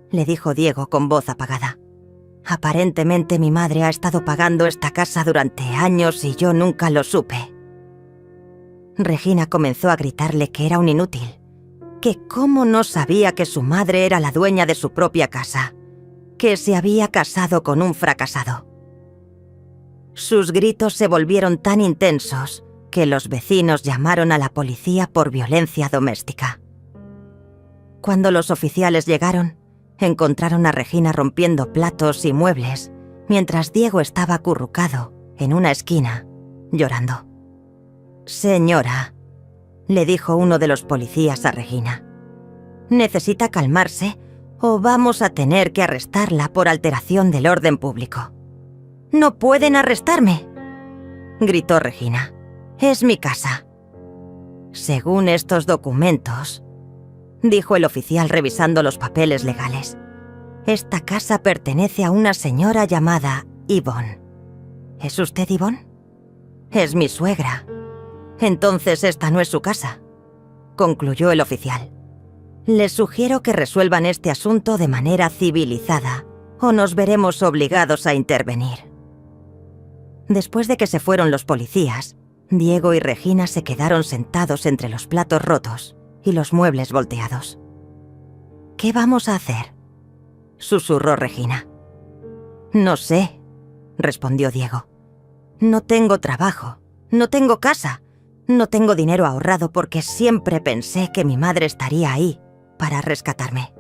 le dijo Diego con voz apagada. «Aparentemente mi madre ha estado pagando esta casa durante años y yo nunca lo supe». Regina comenzó a gritarle que era un inútil, que cómo no sabía que su madre era la dueña de su propia casa, que se había casado con un fracasado. Sus gritos se volvieron tan intensos que los vecinos llamaron a la policía por violencia doméstica. Cuando los oficiales llegaron, Encontraron a Regina rompiendo platos y muebles, mientras Diego estaba acurrucado en una esquina, llorando. «Señora», le dijo uno de los policías a Regina, «necesita calmarse o vamos a tener que arrestarla por alteración del orden público». «No pueden arrestarme», gritó Regina. «Es mi casa». «Según estos documentos», dijo el oficial revisando los papeles legales, «esta casa pertenece a una señora llamada Yvonne». «¿Es usted Yvonne?» «Es mi suegra». «Entonces esta no es su casa», concluyó el oficial. «Les sugiero que resuelvan este asunto de manera civilizada o nos veremos obligados a intervenir». Después de que se fueron los policías, Diego y Regina se quedaron sentados entre los platos rotos y los muebles volteados. «¿Qué vamos a hacer?», susurró Regina. «No sé», respondió Diego. «No tengo trabajo, no tengo casa, no tengo dinero ahorrado porque siempre pensé que mi madre estaría ahí para rescatarme».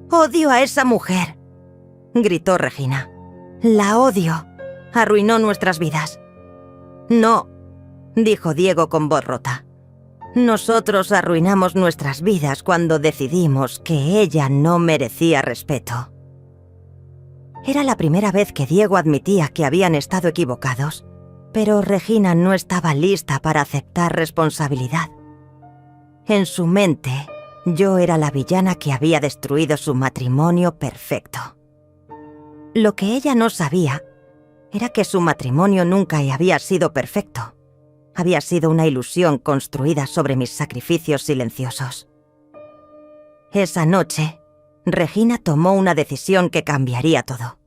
«Odio a esa mujer», gritó Regina. «La odio. Arruinó nuestras vidas». «No», dijo Diego con voz rota. «Nosotros arruinamos nuestras vidas cuando decidimos que ella no merecía respeto». Era la primera vez que Diego admitía que habían estado equivocados, pero Regina no estaba lista para aceptar responsabilidad. En su mente, yo era la villana que había destruido su matrimonio perfecto. Lo que ella no sabía era que su matrimonio nunca había sido perfecto. Había sido una ilusión construida sobre mis sacrificios silenciosos. Esa noche, Regina tomó una decisión que cambiaría todo.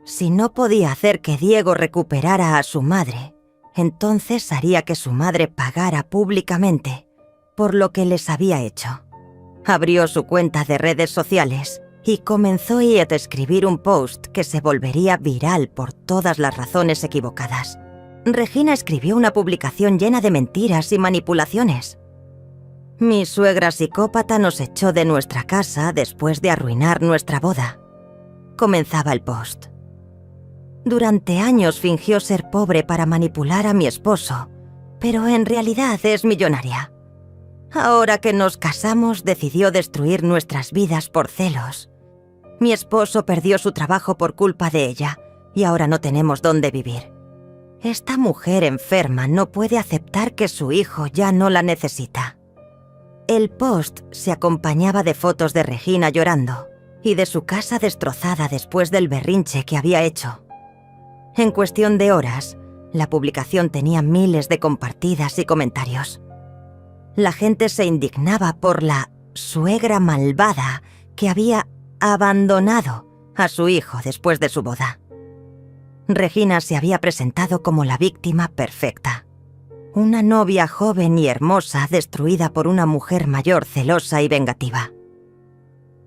Si no podía hacer que Diego recuperara a su madre, entonces haría que su madre pagara públicamente por lo que les había hecho. Abrió su cuenta de redes sociales y comenzó a escribir un post que se volvería viral por todas las razones equivocadas. Regina escribió una publicación llena de mentiras y manipulaciones. «Mi suegra psicópata nos echó de nuestra casa después de arruinar nuestra boda», comenzaba el post. «Durante años fingió ser pobre para manipular a mi esposo, pero en realidad es millonaria. Ahora que nos casamos, decidió destruir nuestras vidas por celos. Mi esposo perdió su trabajo por culpa de ella y ahora no tenemos dónde vivir. Esta mujer enferma no puede aceptar que su hijo ya no la necesita». El post se acompañaba de fotos de Regina llorando y de su casa destrozada después del berrinche que había hecho. En cuestión de horas, la publicación tenía miles de compartidas y comentarios. La gente se indignaba por la suegra malvada que había abandonado a su hijo después de su boda. Regina se había presentado como la víctima perfecta. Una novia joven y hermosa destruida por una mujer mayor celosa y vengativa.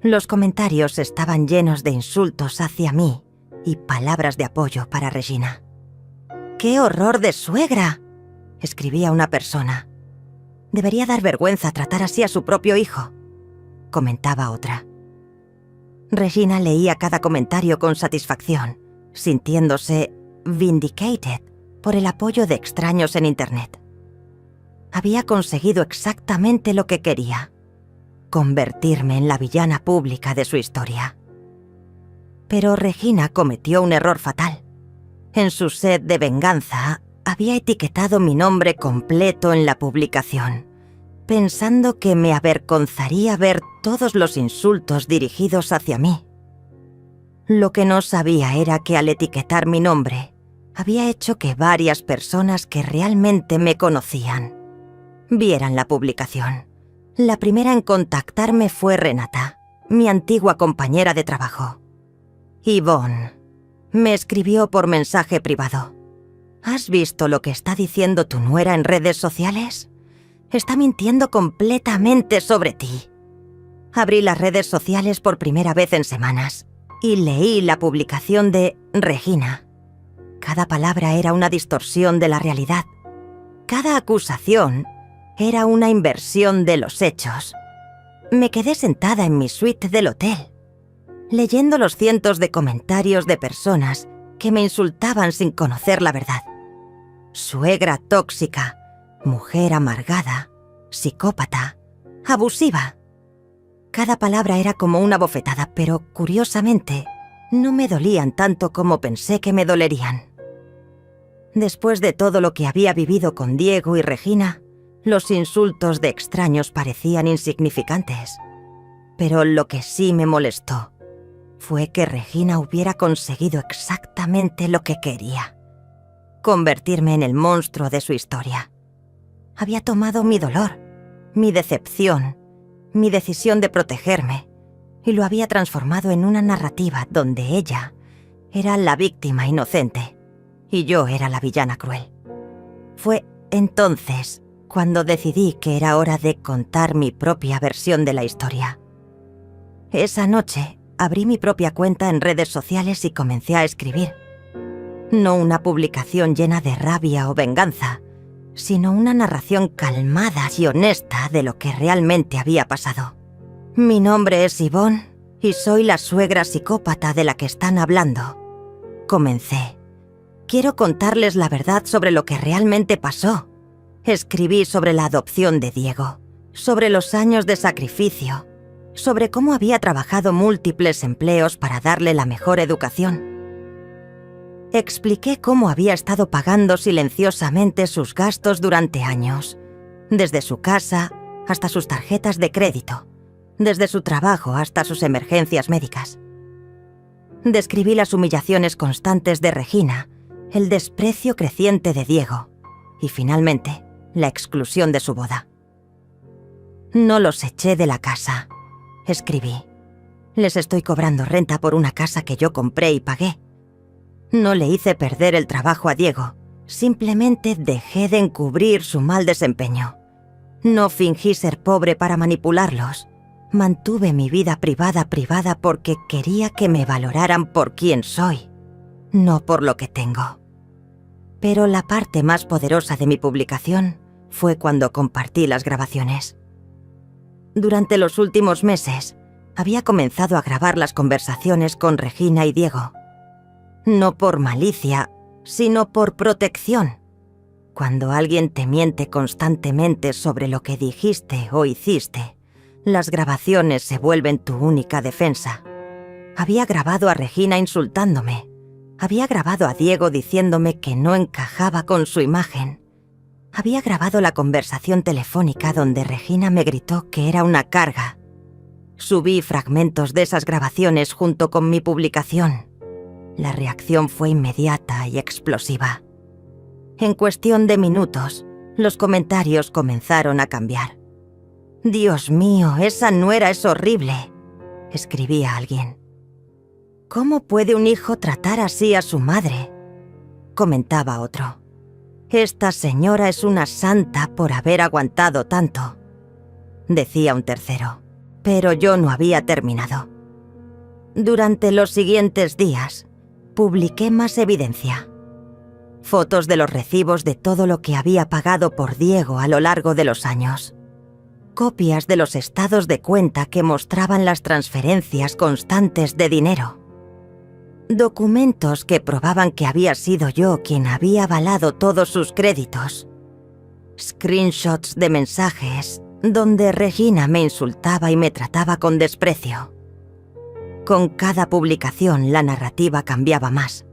Los comentarios estaban llenos de insultos hacia mí y palabras de apoyo para Regina. «¡Qué horror de suegra!», escribía una persona. «Debería dar vergüenza tratar así a su propio hijo», comentaba otra. Regina leía cada comentario con satisfacción, sintiéndose vindicated por el apoyo de extraños en Internet. Había conseguido exactamente lo que quería: convertirme en la villana pública de su historia. Pero Regina cometió un error fatal. En su sed de venganza, había etiquetado mi nombre completo en la publicación, pensando que me avergonzaría ver todos los insultos dirigidos hacia mí. Lo que no sabía era que al etiquetar mi nombre, había hecho que varias personas que realmente me conocían vieran la publicación. La primera en contactarme fue Renata, mi antigua compañera de trabajo. Yvonne me escribió por mensaje privado. ¿Has visto lo que está diciendo tu nuera en redes sociales? Está mintiendo completamente sobre ti. Abrí las redes sociales por primera vez en semanas y leí la publicación de Regina. Cada palabra era una distorsión de la realidad. Cada acusación era una inversión de los hechos. Me quedé sentada en mi suite del hotel. leyendo los cientos de comentarios de personas que me insultaban sin conocer la verdad. Suegra tóxica, mujer amargada, psicópata, abusiva. Cada palabra era como una bofetada, pero curiosamente no me dolían tanto como pensé que me dolerían. Después de todo lo que había vivido con Diego y Regina, los insultos de extraños parecían insignificantes. Pero lo que sí me molestó fue que Regina hubiera conseguido exactamente lo que quería: convertirme en el monstruo de su historia. Había tomado mi dolor, mi decepción, mi decisión de protegerme, y lo había transformado en una narrativa donde ella era la víctima inocente y yo era la villana cruel. Fue entonces cuando decidí que era hora de contar mi propia versión de la historia. Esa noche abrí mi propia cuenta en redes sociales y comencé a escribir. No una publicación llena de rabia o venganza, sino una narración calmada y honesta de lo que realmente había pasado. Mi nombre es Yvonne y soy la suegra psicópata de la que están hablando. Comencé. Quiero contarles la verdad sobre lo que realmente pasó. Escribí sobre la adopción de Diego, sobre los años de sacrificio, sobre cómo había trabajado múltiples empleos para darle la mejor educación. Expliqué cómo había estado pagando silenciosamente sus gastos durante años, desde su casa hasta sus tarjetas de crédito, desde su trabajo hasta sus emergencias médicas. Describí las humillaciones constantes de Regina, el desprecio creciente de Diego y, finalmente, la exclusión de su boda. No los eché de la casa, escribí. Les estoy cobrando renta por una casa que yo compré y pagué. No le hice perder el trabajo a Diego, simplemente dejé de encubrir su mal desempeño. No fingí ser pobre para manipularlos. Mantuve mi vida privada porque quería que me valoraran por quien soy, no por lo que tengo. Pero la parte más poderosa de mi publicación fue cuando compartí las grabaciones. Durante los últimos meses, había comenzado a grabar las conversaciones con Regina y Diego. No por malicia, sino por protección. Cuando alguien te miente constantemente sobre lo que dijiste o hiciste, las grabaciones se vuelven tu única defensa. Había grabado a Regina insultándome. Había grabado a Diego diciéndome que no encajaba con su imagen. Había grabado la conversación telefónica donde Regina me gritó que era una carga. Subí fragmentos de esas grabaciones junto con mi publicación. La reacción fue inmediata y explosiva. En cuestión de minutos, los comentarios comenzaron a cambiar. «Dios mío, esa nuera es horrible», escribía alguien. «¿Cómo puede un hijo tratar así a su madre?», comentaba otro. «Esta señora es una santa por haber aguantado tanto», decía un tercero. Pero yo no había terminado. Durante los siguientes días, publiqué más evidencia. Fotos de los recibos de todo lo que había pagado por Diego a lo largo de los años. Copias de los estados de cuenta que mostraban las transferencias constantes de dinero. Documentos que probaban que había sido yo quien había avalado todos sus créditos. Screenshots de mensajes donde Regina me insultaba y me trataba con desprecio. Con cada publicación la narrativa cambiaba más.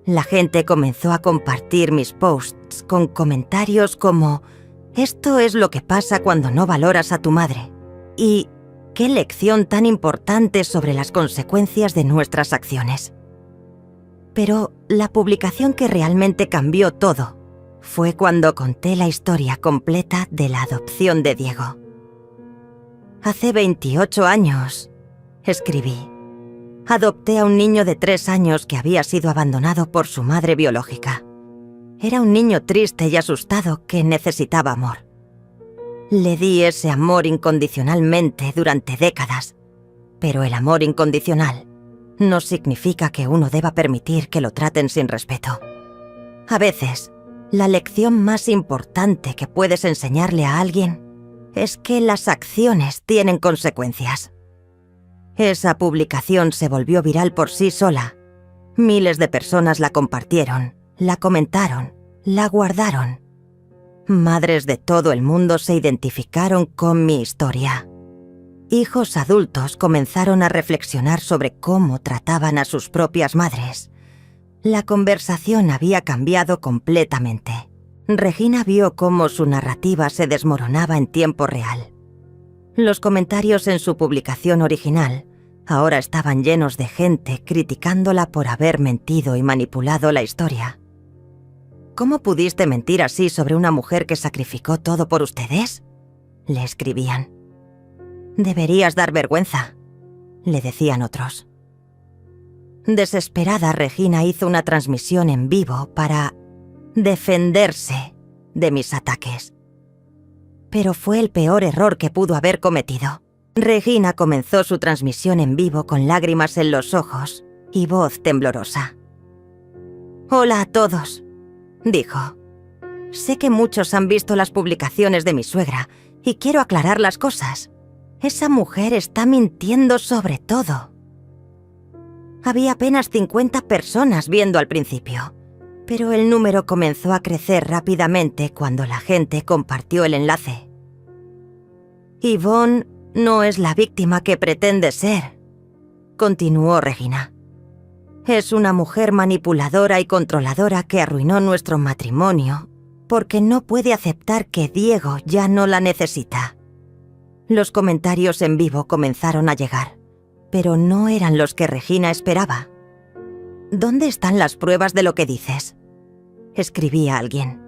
La gente comenzó a compartir mis posts con comentarios como «Esto es lo que pasa cuando no valoras a tu madre» y «Qué lección tan importante sobre las consecuencias de nuestras acciones». Pero la publicación que realmente cambió todo fue cuando conté la historia completa de la adopción de Diego. «Hace 28 años», escribí, «adopté a un niño de 3 años que había sido abandonado por su madre biológica. Era un niño triste y asustado que necesitaba amor. Le di ese amor incondicionalmente durante décadas, pero el amor incondicional no significa que uno deba permitir que lo traten sin respeto. A veces, la lección más importante que puedes enseñarle a alguien es que las acciones tienen consecuencias. Esa publicación se volvió viral por sí sola. Miles de personas la compartieron, la comentaron, la guardaron. Madres de todo el mundo se identificaron con mi historia. Hijos adultos comenzaron a reflexionar sobre cómo trataban a sus propias madres. La conversación había cambiado completamente. Regina vio cómo su narrativa se desmoronaba en tiempo real. Los comentarios en su publicación original ahora estaban llenos de gente criticándola por haber mentido y manipulado la historia. ¿Cómo pudiste mentir así sobre una mujer que sacrificó todo por ustedes?, le escribían. Deberías dar vergüenza, le decían otros. Desesperada, Regina hizo una transmisión en vivo para defenderse de mis ataques. Pero fue el peor error que pudo haber cometido. Regina comenzó su transmisión en vivo con lágrimas en los ojos y voz temblorosa. «Hola a todos», dijo. «Sé que muchos han visto las publicaciones de mi suegra y quiero aclarar las cosas. Esa mujer está mintiendo sobre todo». Había apenas 50 personas viendo al principio, pero el número comenzó a crecer rápidamente cuando la gente compartió el enlace. «Yvonne no es la víctima que pretende ser», continuó Regina. «Es una mujer manipuladora y controladora que arruinó nuestro matrimonio porque no puede aceptar que Diego ya no la necesita». Los comentarios en vivo comenzaron a llegar, pero no eran los que Regina esperaba. «¿Dónde están las pruebas de lo que dices?», escribía alguien.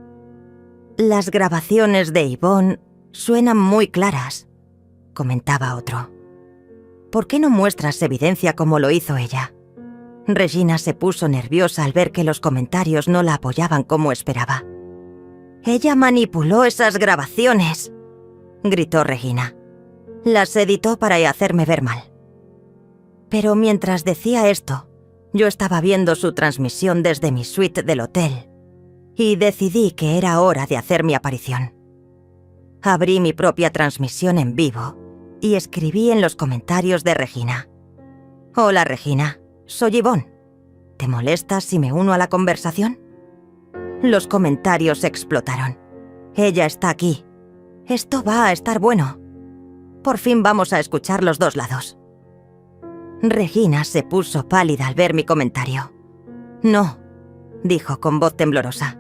«Las grabaciones de Yvonne suenan muy claras», comentaba otro. «¿Por qué no muestras evidencia como lo hizo ella?». Regina se puso nerviosa al ver que los comentarios no la apoyaban como esperaba. «Ella manipuló esas grabaciones», gritó Regina. «Las editó para hacerme ver mal». Pero mientras decía esto, yo estaba viendo su transmisión desde mi suite del hotel y decidí que era hora de hacer mi aparición. Abrí mi propia transmisión en vivo y escribí en los comentarios de Regina. «Hola Regina, soy Yvonne. ¿Te molesta si me uno a la conversación?». Los comentarios explotaron. «Ella está aquí. Esto va a estar bueno. Por fin vamos a escuchar los dos lados». Regina se puso pálida al ver mi comentario. «No», dijo con voz temblorosa.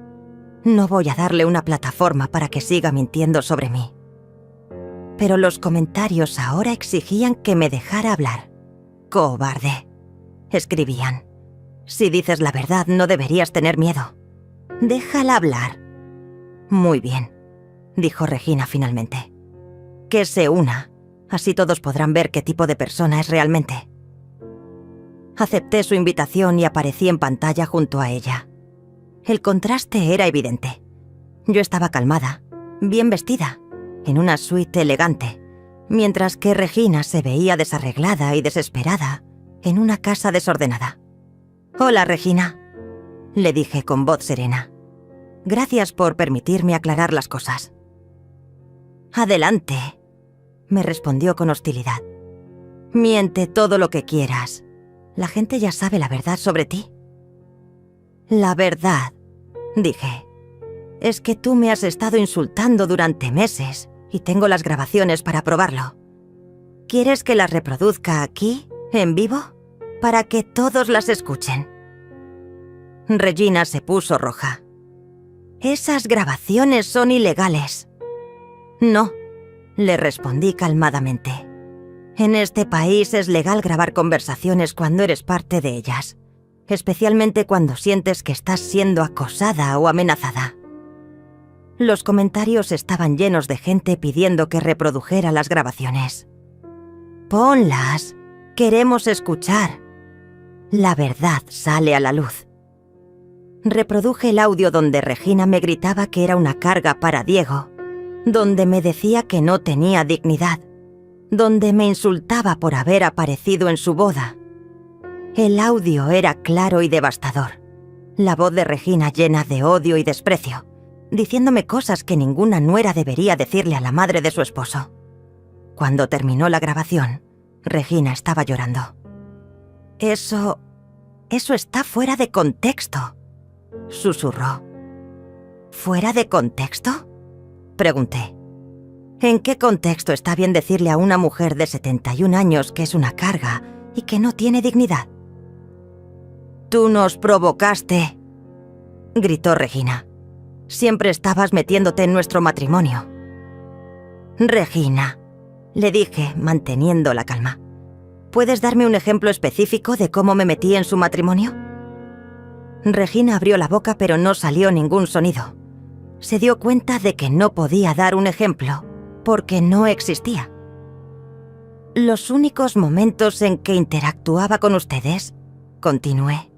«No voy a darle una plataforma para que siga mintiendo sobre mí». Pero los comentarios ahora exigían que me dejara hablar. «Cobarde», escribían. «Si dices la verdad no deberías tener miedo. Déjala hablar». «Muy bien», dijo Regina finalmente. «Que se una, así todos podrán ver qué tipo de persona es realmente». Acepté su invitación y aparecí en pantalla junto a ella. El contraste era evidente. Yo estaba calmada, bien vestida, en una suite elegante, mientras que Regina se veía desarreglada y desesperada en una casa desordenada. «Hola, Regina», le dije con voz serena. «Gracias por permitirme aclarar las cosas». «Adelante», me respondió con hostilidad. «Miente todo lo que quieras. La gente ya sabe la verdad sobre ti». «La verdad», dije, «es que tú me has estado insultando durante meses y tengo las grabaciones para probarlo. ¿Quieres que las reproduzca aquí, en vivo, para que todos las escuchen?» Regina se puso roja. «Esas grabaciones son ilegales». «No», le respondí calmadamente. «En este país es legal grabar conversaciones cuando eres parte de ellas, especialmente cuando sientes que estás siendo acosada o amenazada». Los comentarios estaban llenos de gente pidiendo que reprodujera las grabaciones. «Ponlas, queremos escuchar. La verdad sale a la luz». Reproduje el audio donde Regina me gritaba que era una carga para Diego, donde me decía que no tenía dignidad, donde me insultaba por haber aparecido en su boda. El audio era claro y devastador. La voz de Regina llena de odio y desprecio, diciéndome cosas que ninguna nuera debería decirle a la madre de su esposo. Cuando terminó la grabación, Regina estaba llorando. Eso está fuera de contexto, susurró. ¿Fuera de contexto?, pregunté. ¿En qué contexto está bien decirle a una mujer de 71 años que es una carga y que no tiene dignidad? «Tú nos provocaste», gritó Regina. «Siempre estabas metiéndote en nuestro matrimonio». «Regina», le dije, manteniendo la calma, ¿puedes darme un ejemplo específico de cómo me metí en su matrimonio? Regina abrió la boca, pero no salió ningún sonido. Se dio cuenta de que no podía dar un ejemplo, porque no existía. Los únicos momentos en que interactuaba con ustedes, continué,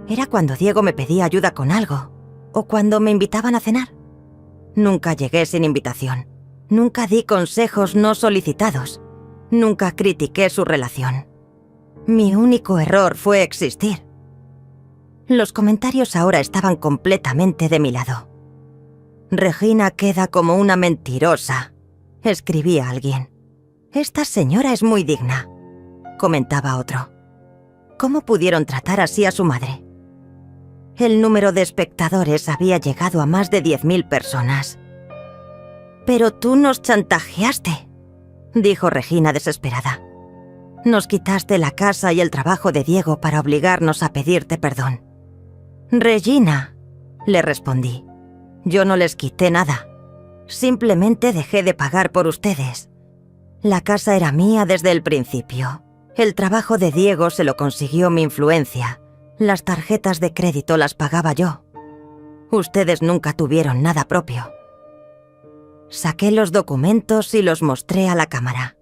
era cuando Diego me pedía ayuda con algo, o cuando me invitaban a cenar. Nunca llegué sin invitación. Nunca di consejos no solicitados. Nunca critiqué su relación. Mi único error fue existir. Los comentarios ahora estaban completamente de mi lado. «Regina queda como una mentirosa», escribía alguien. «Esta señora es muy digna», comentaba otro. ¿Cómo pudieron tratar así a su madre? El número de espectadores había llegado a más de 10.000 personas. «Pero tú nos chantajeaste», dijo Regina desesperada. «Nos quitaste la casa y el trabajo de Diego para obligarnos a pedirte perdón». «Regina», le respondí, «yo no les quité nada. Simplemente dejé de pagar por ustedes. La casa era mía desde el principio. El trabajo de Diego se lo consiguió mi influencia. Las tarjetas de crédito las pagaba yo. Ustedes nunca tuvieron nada propio». Saqué los documentos y los mostré a la cámara.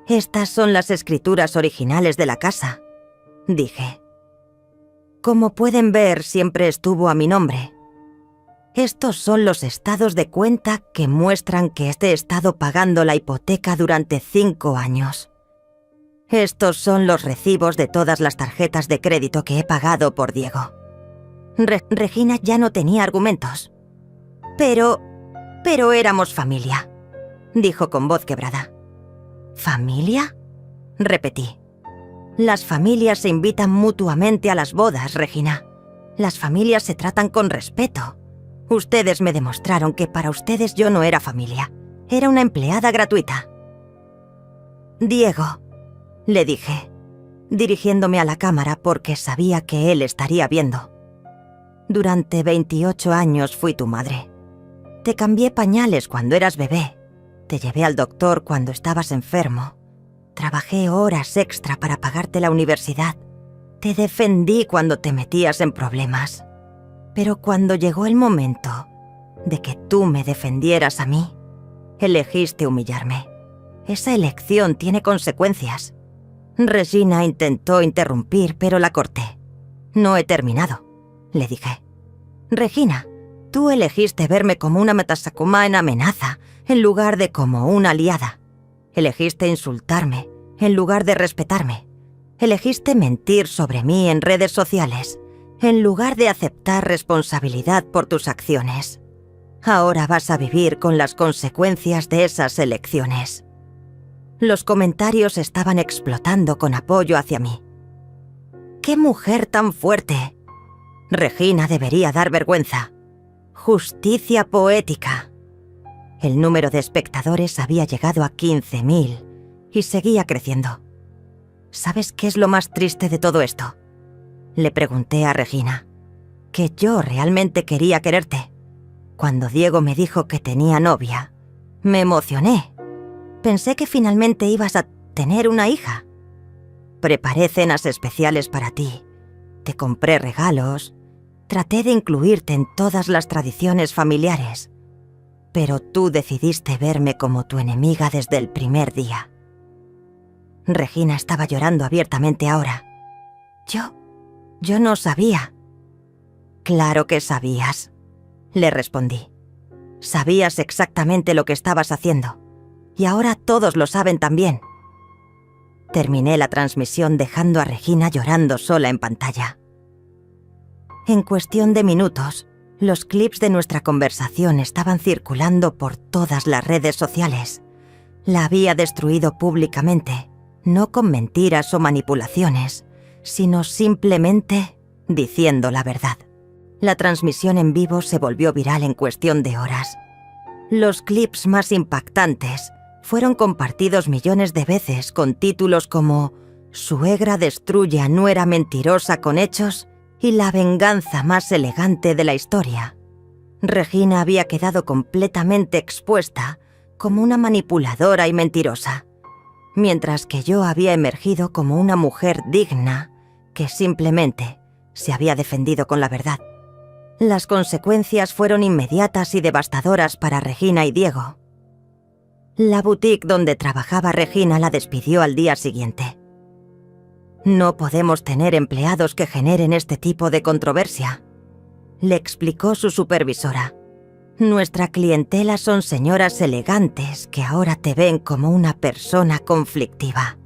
«Estas son las escrituras originales de la casa», dije. «Como pueden ver, siempre estuvo a mi nombre. Estos son los estados de cuenta que muestran que he estado pagando la hipoteca durante 5 años. Estos son los recibos de todas las tarjetas de crédito que he pagado por Diego». Regina ya no tenía argumentos. Pero éramos familia», dijo con voz quebrada. «¿Familia?», repetí. «Las familias se invitan mutuamente a las bodas, Regina. Las familias se tratan con respeto. Ustedes me demostraron que para ustedes yo no era familia. Era una empleada gratuita». «Diego», le dije, dirigiéndome a la cámara porque sabía que él estaría viendo. «Durante 28 años fui tu madre. Te cambié pañales cuando eras bebé. Te llevé al doctor cuando estabas enfermo. Trabajé horas extra para pagarte la universidad. Te defendí cuando te metías en problemas. Pero cuando llegó el momento de que tú me defendieras a mí, elegiste humillarme. Esa elección tiene consecuencias». Regina intentó interrumpir, pero la corté. «No he terminado», le dije. «Regina, tú elegiste verme como una metasakuma en amenaza, en lugar de como una aliada. Elegiste insultarme, en lugar de respetarme. Elegiste mentir sobre mí en redes sociales, en lugar de aceptar responsabilidad por tus acciones. Ahora vas a vivir con las consecuencias de esas elecciones». Los comentarios estaban explotando con apoyo hacia mí. «¡Qué mujer tan fuerte! Regina debería dar vergüenza. Justicia poética». El número de espectadores había llegado a 15.000 y seguía creciendo. ¿Sabes qué es lo más triste de todo esto?, le pregunté a Regina. «Que yo realmente quería quererte. Cuando Diego me dijo que tenía novia, me emocioné. Pensé que finalmente ibas a tener una hija. Preparé cenas especiales para ti. Te compré regalos. Traté de incluirte en todas las tradiciones familiares. Pero tú decidiste verme como tu enemiga desde el primer día». Regina estaba llorando abiertamente ahora. Yo no sabía». «Claro que sabías», le respondí. «Sabías exactamente lo que estabas haciendo. Y ahora todos lo saben también». Terminé la transmisión dejando a Regina llorando sola en pantalla. En cuestión de minutos, los clips de nuestra conversación estaban circulando por todas las redes sociales. La había destruido públicamente. no con mentiras o manipulaciones, sino simplemente diciendo la verdad. La transmisión en vivo se volvió viral en cuestión de horas. Los clips más impactantes fueron compartidos millones de veces con títulos como «Suegra destruye a nuera mentirosa con hechos» y «La venganza más elegante de la historia». Regina había quedado completamente expuesta como una manipuladora y mentirosa, mientras que yo había emergido como una mujer digna que simplemente se había defendido con la verdad. Las consecuencias fueron inmediatas y devastadoras para Regina y Diego. La boutique donde trabajaba Regina la despidió al día siguiente. «No podemos tener empleados que generen este tipo de controversia», le explicó su supervisora. «Nuestra clientela son señoras elegantes que ahora te ven como una persona conflictiva».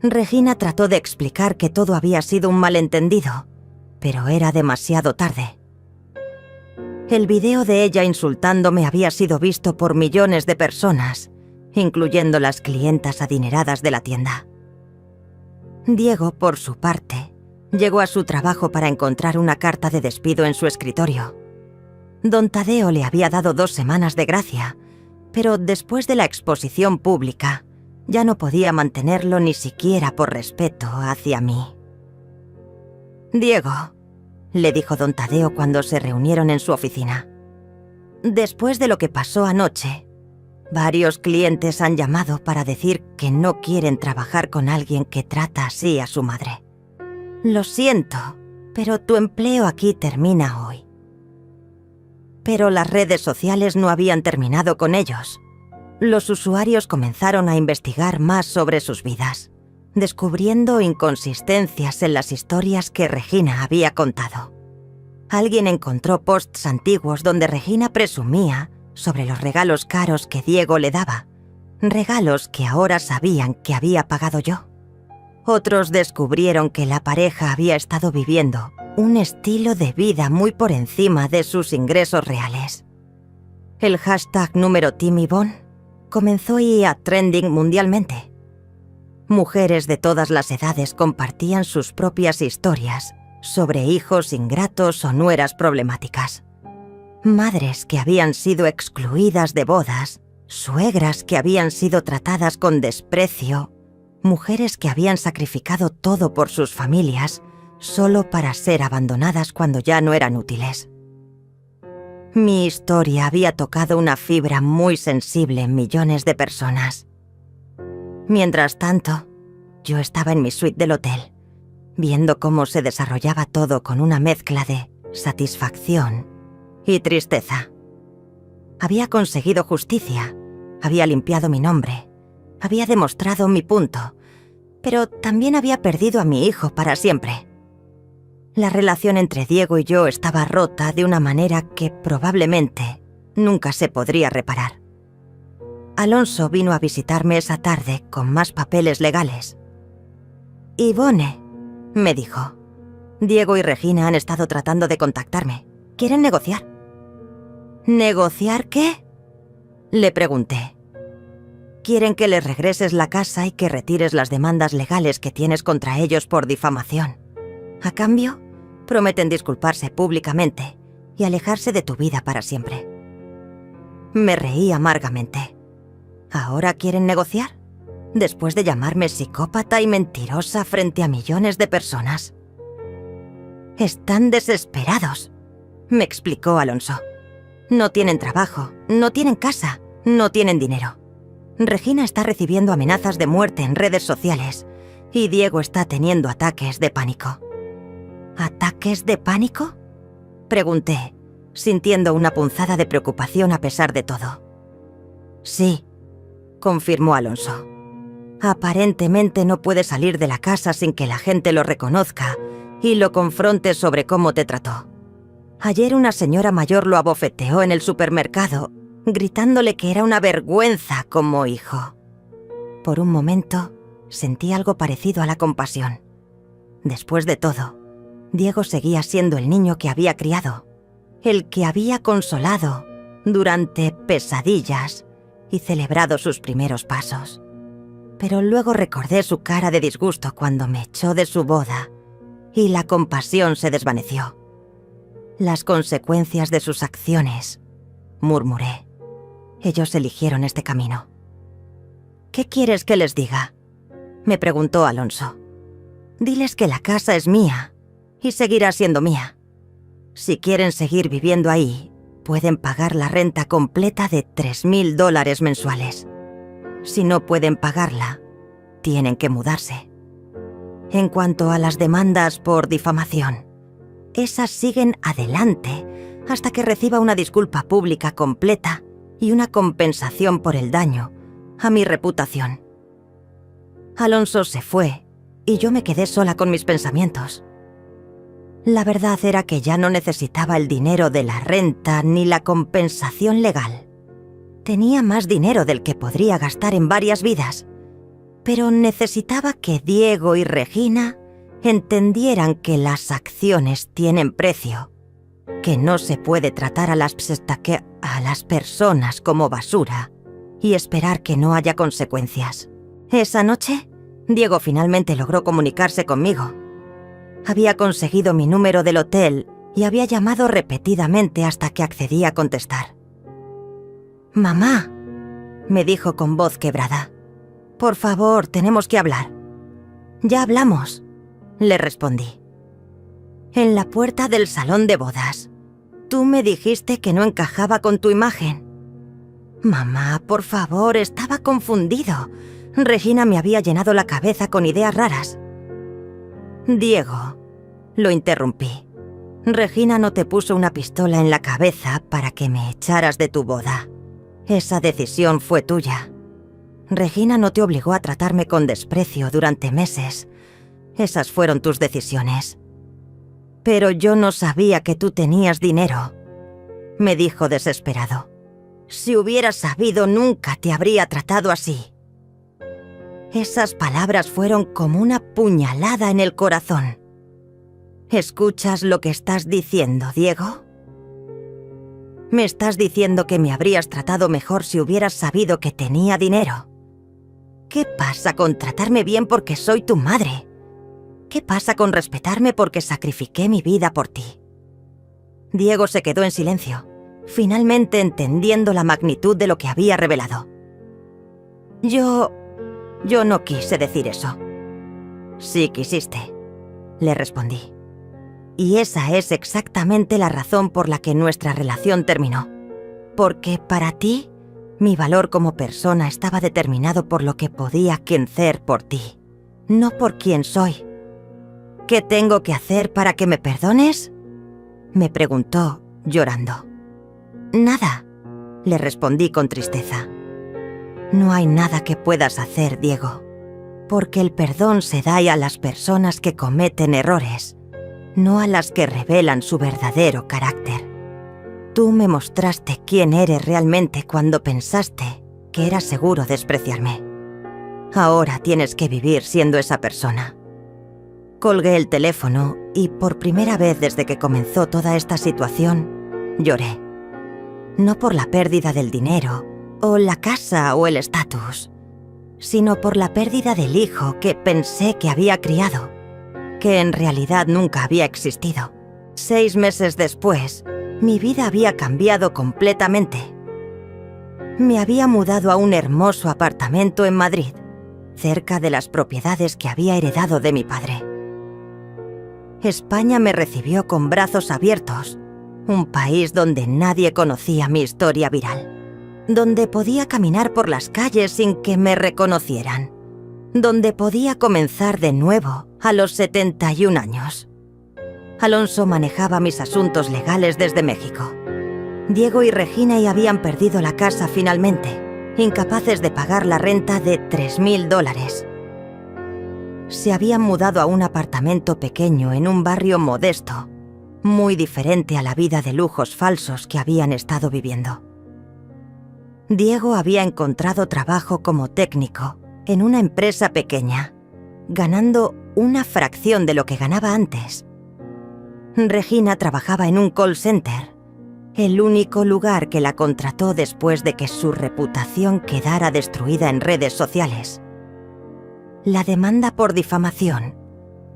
Regina trató de explicar que todo había sido un malentendido, pero era demasiado tarde. El video de ella insultándome había sido visto por millones de personas, incluyendo las clientas adineradas de la tienda. Diego, por su parte, llegó a su trabajo para encontrar una carta de despido en su escritorio. Don Tadeo le había dado 2 semanas de gracia, pero después de la exposición pública, ya no podía mantenerlo ni siquiera por respeto hacia mí. «Diego», le dijo don Tadeo cuando se reunieron en su oficina, «después de lo que pasó anoche, varios clientes han llamado para decir que no quieren trabajar con alguien que trata así a su madre. Lo siento, pero tu empleo aquí termina hoy». Pero las redes sociales no habían terminado con ellos. Los usuarios comenzaron a investigar más sobre sus vidas, descubriendo inconsistencias en las historias que Regina había contado. Alguien encontró posts antiguos donde Regina presumía sobre los regalos caros que Diego le daba, regalos que ahora sabían que había pagado yo. Otros descubrieron que la pareja había estado viviendo un estilo de vida muy por encima de sus ingresos reales. El hashtag número Team Yvonne comenzó a trending mundialmente. Mujeres de todas las edades compartían sus propias historias sobre hijos ingratos o nueras problemáticas. Madres que habían sido excluidas de bodas, suegras que habían sido tratadas con desprecio, mujeres que habían sacrificado todo por sus familias solo para ser abandonadas cuando ya no eran útiles. Mi historia había tocado una fibra muy sensible en millones de personas. Mientras tanto, yo estaba en mi suite del hotel, viendo cómo se desarrollaba todo con una mezcla de satisfacción y tristeza. Había conseguido justicia, había limpiado mi nombre, había demostrado mi punto, pero también había perdido a mi hijo para siempre. La relación entre Diego y yo estaba rota de una manera que probablemente nunca se podría reparar. Alonso vino a visitarme esa tarde con más papeles legales. «Yvonne», me dijo, «Diego y Regina han estado tratando de contactarme. Quieren negociar». «¿Negociar qué?», le pregunté. «Quieren que les regreses la casa y que retires las demandas legales que tienes contra ellos por difamación. A cambio, prometen disculparse públicamente y alejarse de tu vida para siempre». Me reí amargamente. ¿Ahora quieren negociar? Después de llamarme psicópata y mentirosa frente a millones de personas. «Están desesperados», me explicó Alonso. «No tienen trabajo, no tienen casa, no tienen dinero. Regina está recibiendo amenazas de muerte en redes sociales y Diego está teniendo ataques de pánico». «¿Ataques de pánico?», pregunté, sintiendo una punzada de preocupación a pesar de todo. «Sí», confirmó Alonso. «Aparentemente no puede salir de la casa sin que la gente lo reconozca y lo confronte sobre cómo te trató. Ayer una señora mayor lo abofeteó en el supermercado, gritándole que era una vergüenza como hijo». Por un momento, sentí algo parecido a la compasión. Después de todo, Diego seguía siendo el niño que había criado, el que había consolado durante pesadillas y celebrado sus primeros pasos. pero luego recordé su cara de disgusto cuando me echó de su boda y la compasión se desvaneció. Las consecuencias de sus acciones, murmuré. Ellos eligieron este camino. ¿Qué quieres que les diga?, me preguntó Alonso. Diles que la casa es mía y seguirá siendo mía. Si quieren seguir viviendo ahí, pueden pagar la renta completa de $3,000 mensuales. Si no pueden pagarla, tienen que mudarse. En cuanto a las demandas por difamación, esas siguen adelante hasta que reciba una disculpa pública completa y una compensación por el daño a mi reputación. Alonso se fue y yo me quedé sola con mis pensamientos. La verdad era que ya no necesitaba el dinero de la renta ni la compensación legal. Tenía más dinero del que podría gastar en varias vidas, pero necesitaba que Diego y Regina entendieran que las acciones tienen precio, que no se puede tratar a las personas como basura y esperar que no haya consecuencias. Esa noche, Diego finalmente logró comunicarse conmigo. Había conseguido mi número del hotel y había llamado repetidamente hasta que accedí a contestar. «Mamá», me dijo con voz quebrada, «por favor, tenemos que hablar». «Ya hablamos», le respondí. «En la puerta del salón de bodas. Tú me dijiste que no encajaba con tu imagen». «Mamá, por favor, estaba confundido. Regina me había llenado la cabeza con ideas raras». «Diego», lo interrumpí, «Regina no te puso una pistola en la cabeza para que me echaras de tu boda. Esa decisión fue tuya. Regina no te obligó a tratarme con desprecio durante meses. Esas fueron tus decisiones. Pero yo no sabía que tú tenías dinero», me dijo desesperado. «Si hubieras sabido, nunca te habría tratado así». Esas palabras fueron como una puñalada en el corazón. ¿Escuchas lo que estás diciendo, Diego? ¿Me estás diciendo que me habrías tratado mejor si hubieras sabido que tenía dinero? ¿Qué pasa con tratarme bien porque soy tu madre? ¿Qué pasa con respetarme porque sacrifiqué mi vida por ti? Diego se quedó en silencio, finalmente entendiendo la magnitud de lo que había revelado. Yo no quise decir eso». «Sí quisiste», le respondí. «Y esa es exactamente la razón por la que nuestra relación terminó. Porque para ti, mi valor como persona estaba determinado por lo que podía hacer por ti, no por quién soy». «¿Qué tengo que hacer para que me perdones?», me preguntó, llorando. «Nada», le respondí con tristeza. «No hay nada que puedas hacer, Diego, porque el perdón se da a las personas que cometen errores, no a las que revelan su verdadero carácter. Tú me mostraste quién eres realmente cuando pensaste que era seguro despreciarme. Ahora tienes que vivir siendo esa persona». Colgué el teléfono y por primera vez desde que comenzó toda esta situación, lloré. No por la pérdida del dinero, o la casa o el estatus, sino por la pérdida del hijo que pensé que había criado, que en realidad nunca había existido. 6 meses después, mi vida había cambiado completamente. Me había mudado a un hermoso apartamento en Madrid, cerca de las propiedades que había heredado de mi padre. España me recibió con brazos abiertos, un país donde nadie conocía mi historia viral, donde podía caminar por las calles sin que me reconocieran, donde podía comenzar de nuevo a los 71 años. Alonso manejaba mis asuntos legales desde México. Diego y Regina ya habían perdido la casa finalmente, incapaces de pagar la renta de $3,000. Se habían mudado a un apartamento pequeño en un barrio modesto, muy diferente a la vida de lujos falsos que habían estado viviendo. Diego había encontrado trabajo como técnico en una empresa pequeña, ganando una fracción de lo que ganaba antes. Regina trabajaba en un call center, el único lugar que la contrató después de que su reputación quedara destruida en redes sociales. La demanda por difamación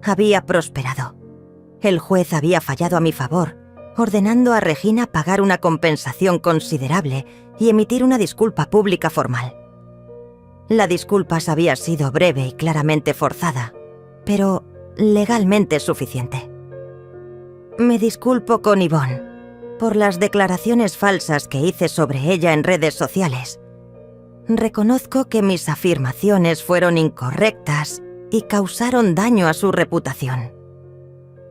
había prosperado. El juez había fallado a mi favor, ordenando a Regina pagar una compensación considerable y emitir una disculpa pública formal. La disculpa había sido breve y claramente forzada, pero legalmente suficiente. Me disculpo con Yvonne por las declaraciones falsas que hice sobre ella en redes sociales. Reconozco que mis afirmaciones fueron incorrectas y causaron daño a su reputación.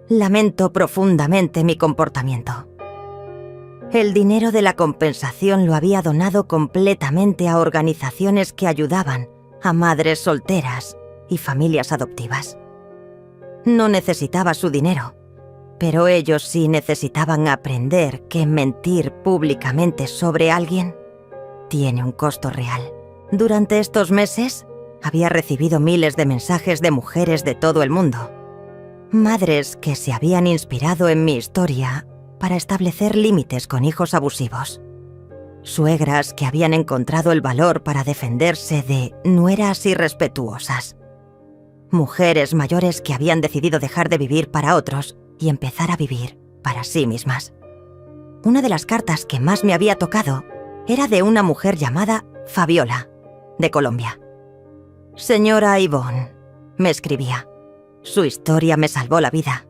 Lamento profundamente mi comportamiento. El dinero de la compensación lo había donado completamente a organizaciones que ayudaban a madres solteras y familias adoptivas. No necesitaba su dinero, pero ellos sí necesitaban aprender que mentir públicamente sobre alguien tiene un costo real. Durante estos meses, había recibido miles de mensajes de mujeres de todo el mundo. Madres que se habían inspirado en mi historia para establecer límites con hijos abusivos. Suegras que habían encontrado el valor para defenderse de nueras irrespetuosas. Mujeres mayores que habían decidido dejar de vivir para otros y empezar a vivir para sí mismas. Una de las cartas que más me había tocado era de una mujer llamada Fabiola, de Colombia. «Señora Yvonne», me escribía, «su historia me salvó la vida.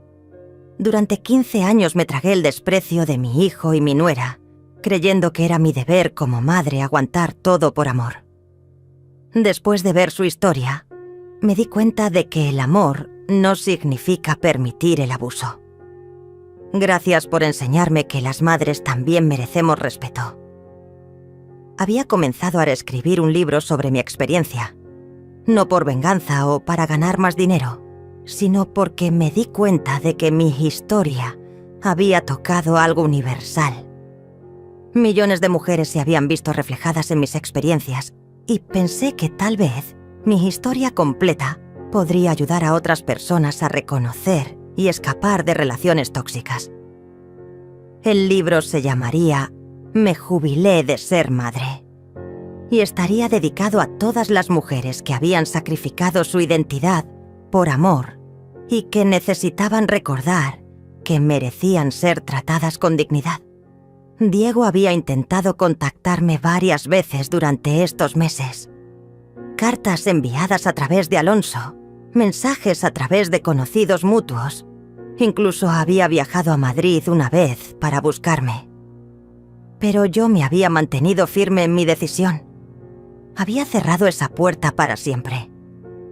Durante 15 años me tragué el desprecio de mi hijo y mi nuera, creyendo que era mi deber como madre aguantar todo por amor. Después de ver su historia, me di cuenta de que el amor no significa permitir el abuso. Gracias por enseñarme que las madres también merecemos respeto». Había comenzado a escribir un libro sobre mi experiencia, no por venganza o para ganar más dinero, sino porque me di cuenta de que mi historia había tocado algo universal. Millones de mujeres se habían visto reflejadas en mis experiencias y pensé que tal vez mi historia completa podría ayudar a otras personas a reconocer y escapar de relaciones tóxicas. El libro se llamaría «Me jubilé de ser madre» y estaría dedicado a todas las mujeres que habían sacrificado su identidad por amor y que necesitaban recordar que merecían ser tratadas con dignidad. Diego había intentado contactarme varias veces durante estos meses. Cartas enviadas a través de Alonso, mensajes a través de conocidos mutuos. Incluso había viajado a Madrid una vez para buscarme. Pero yo me había mantenido firme en mi decisión. Había cerrado esa puerta para siempre.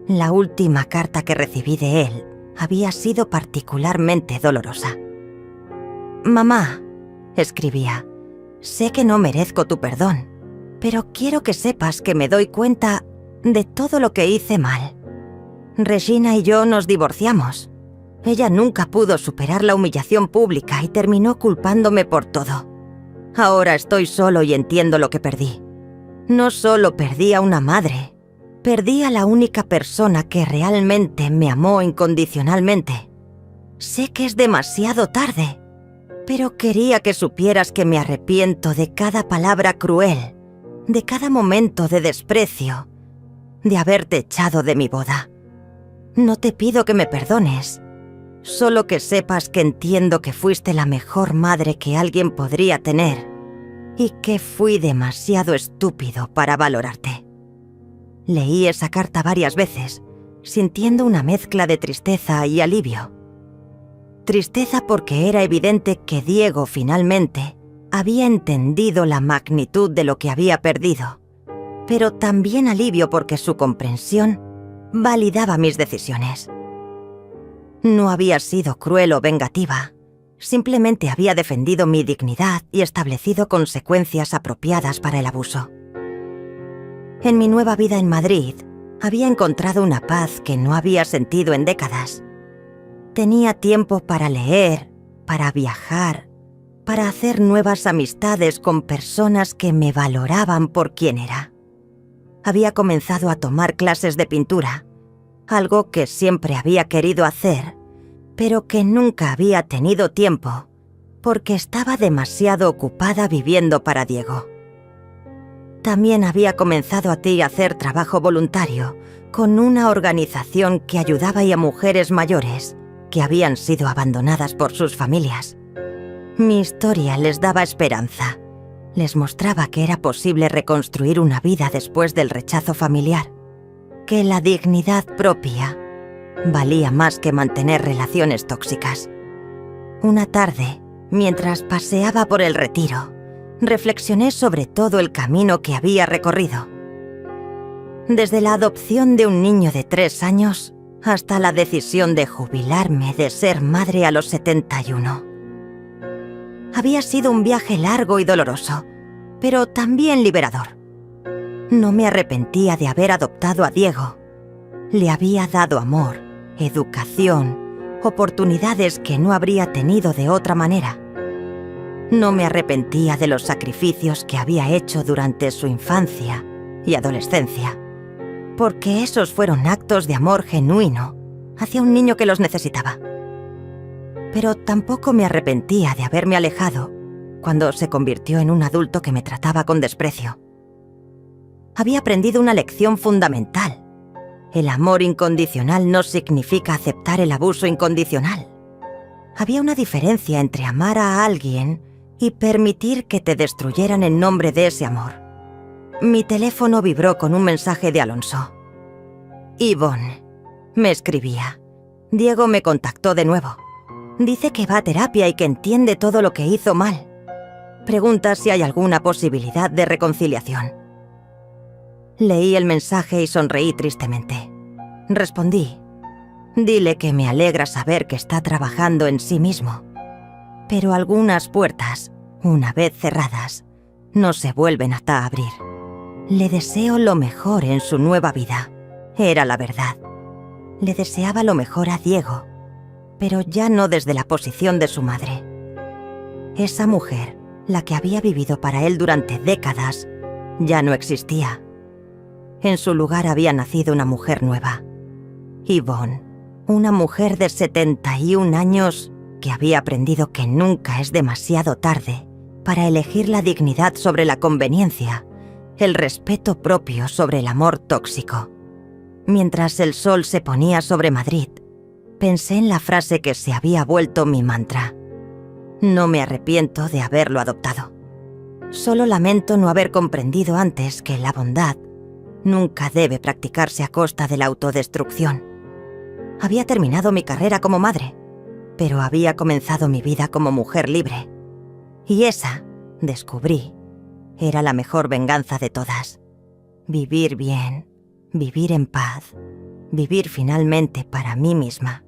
La última carta que recibí de él había sido particularmente dolorosa. «Mamá», escribía, «sé que no merezco tu perdón, pero quiero que sepas que me doy cuenta de todo lo que hice mal. Regina y yo nos divorciamos. Ella nunca pudo superar la humillación pública y terminó culpándome por todo. Ahora estoy solo y entiendo lo que perdí. No solo perdí a una madre, perdí a la única persona que realmente me amó incondicionalmente. Sé que es demasiado tarde, pero quería que supieras que me arrepiento de cada palabra cruel, de cada momento de desprecio, de haberte echado de mi boda. No te pido que me perdones, solo que sepas que entiendo que fuiste la mejor madre que alguien podría tener y que fui demasiado estúpido para valorarte». Leí esa carta varias veces, sintiendo una mezcla de tristeza y alivio. Tristeza porque era evidente que Diego finalmente había entendido la magnitud de lo que había perdido, pero también alivio porque su comprensión validaba mis decisiones. No había sido cruel o vengativa, simplemente había defendido mi dignidad y establecido consecuencias apropiadas para el abuso. En mi nueva vida en Madrid, había encontrado una paz que no había sentido en décadas. Tenía tiempo para leer, para viajar, para hacer nuevas amistades con personas que me valoraban por quien era. Había comenzado a tomar clases de pintura, algo que siempre había querido hacer, pero que nunca había tenido tiempo, porque estaba demasiado ocupada viviendo para Diego. También había comenzado a hacer trabajo voluntario con una organización que ayudaba a mujeres mayores que habían sido abandonadas por sus familias. Mi historia les daba esperanza. Les mostraba que era posible reconstruir una vida después del rechazo familiar, que la dignidad propia valía más que mantener relaciones tóxicas. Una tarde, mientras paseaba por el retiro, reflexioné sobre todo el camino que había recorrido. Desde la adopción de un niño de 3 años hasta la decisión de jubilarme de ser madre a los 71. Había sido un viaje largo y doloroso, pero también liberador. No me arrepentía de haber adoptado a Diego. Le había dado amor, educación, oportunidades que no habría tenido de otra manera. No me arrepentía de los sacrificios que había hecho durante su infancia y adolescencia, porque esos fueron actos de amor genuino hacia un niño que los necesitaba. Pero tampoco me arrepentía de haberme alejado cuando se convirtió en un adulto que me trataba con desprecio. Había aprendido una lección fundamental. El amor incondicional no significa aceptar el abuso incondicional. Había una diferencia entre amar a alguien y permitir que te destruyeran en nombre de ese amor. Mi teléfono vibró con un mensaje de Alonso. Yvonne, me escribía. Diego me contactó de nuevo. Dice que va a terapia y que entiende todo lo que hizo mal. Pregunta si hay alguna posibilidad de reconciliación. Leí el mensaje y sonreí tristemente. Respondí: dile que me alegra saber que está trabajando en sí mismo. Pero algunas puertas, una vez cerradas, no se vuelven hasta abrir. Le deseo lo mejor en su nueva vida. Era la verdad. Le deseaba lo mejor a Diego, pero ya no desde la posición de su madre. Esa mujer, la que había vivido para él durante décadas, ya no existía. En su lugar había nacido una mujer nueva. Yvonne, una mujer de 71 años que había aprendido que nunca es demasiado tarde para elegir la dignidad sobre la conveniencia, el respeto propio sobre el amor tóxico. Mientras el sol se ponía sobre Madrid, pensé en la frase que se había vuelto mi mantra. No me arrepiento de haberlo adoptado. Solo lamento no haber comprendido antes que la bondad nunca debe practicarse a costa de la autodestrucción. Había terminado mi carrera como madre, pero había comenzado mi vida como mujer libre. Y esa, descubrí, era la mejor venganza de todas. Vivir bien, vivir en paz, vivir finalmente para mí misma.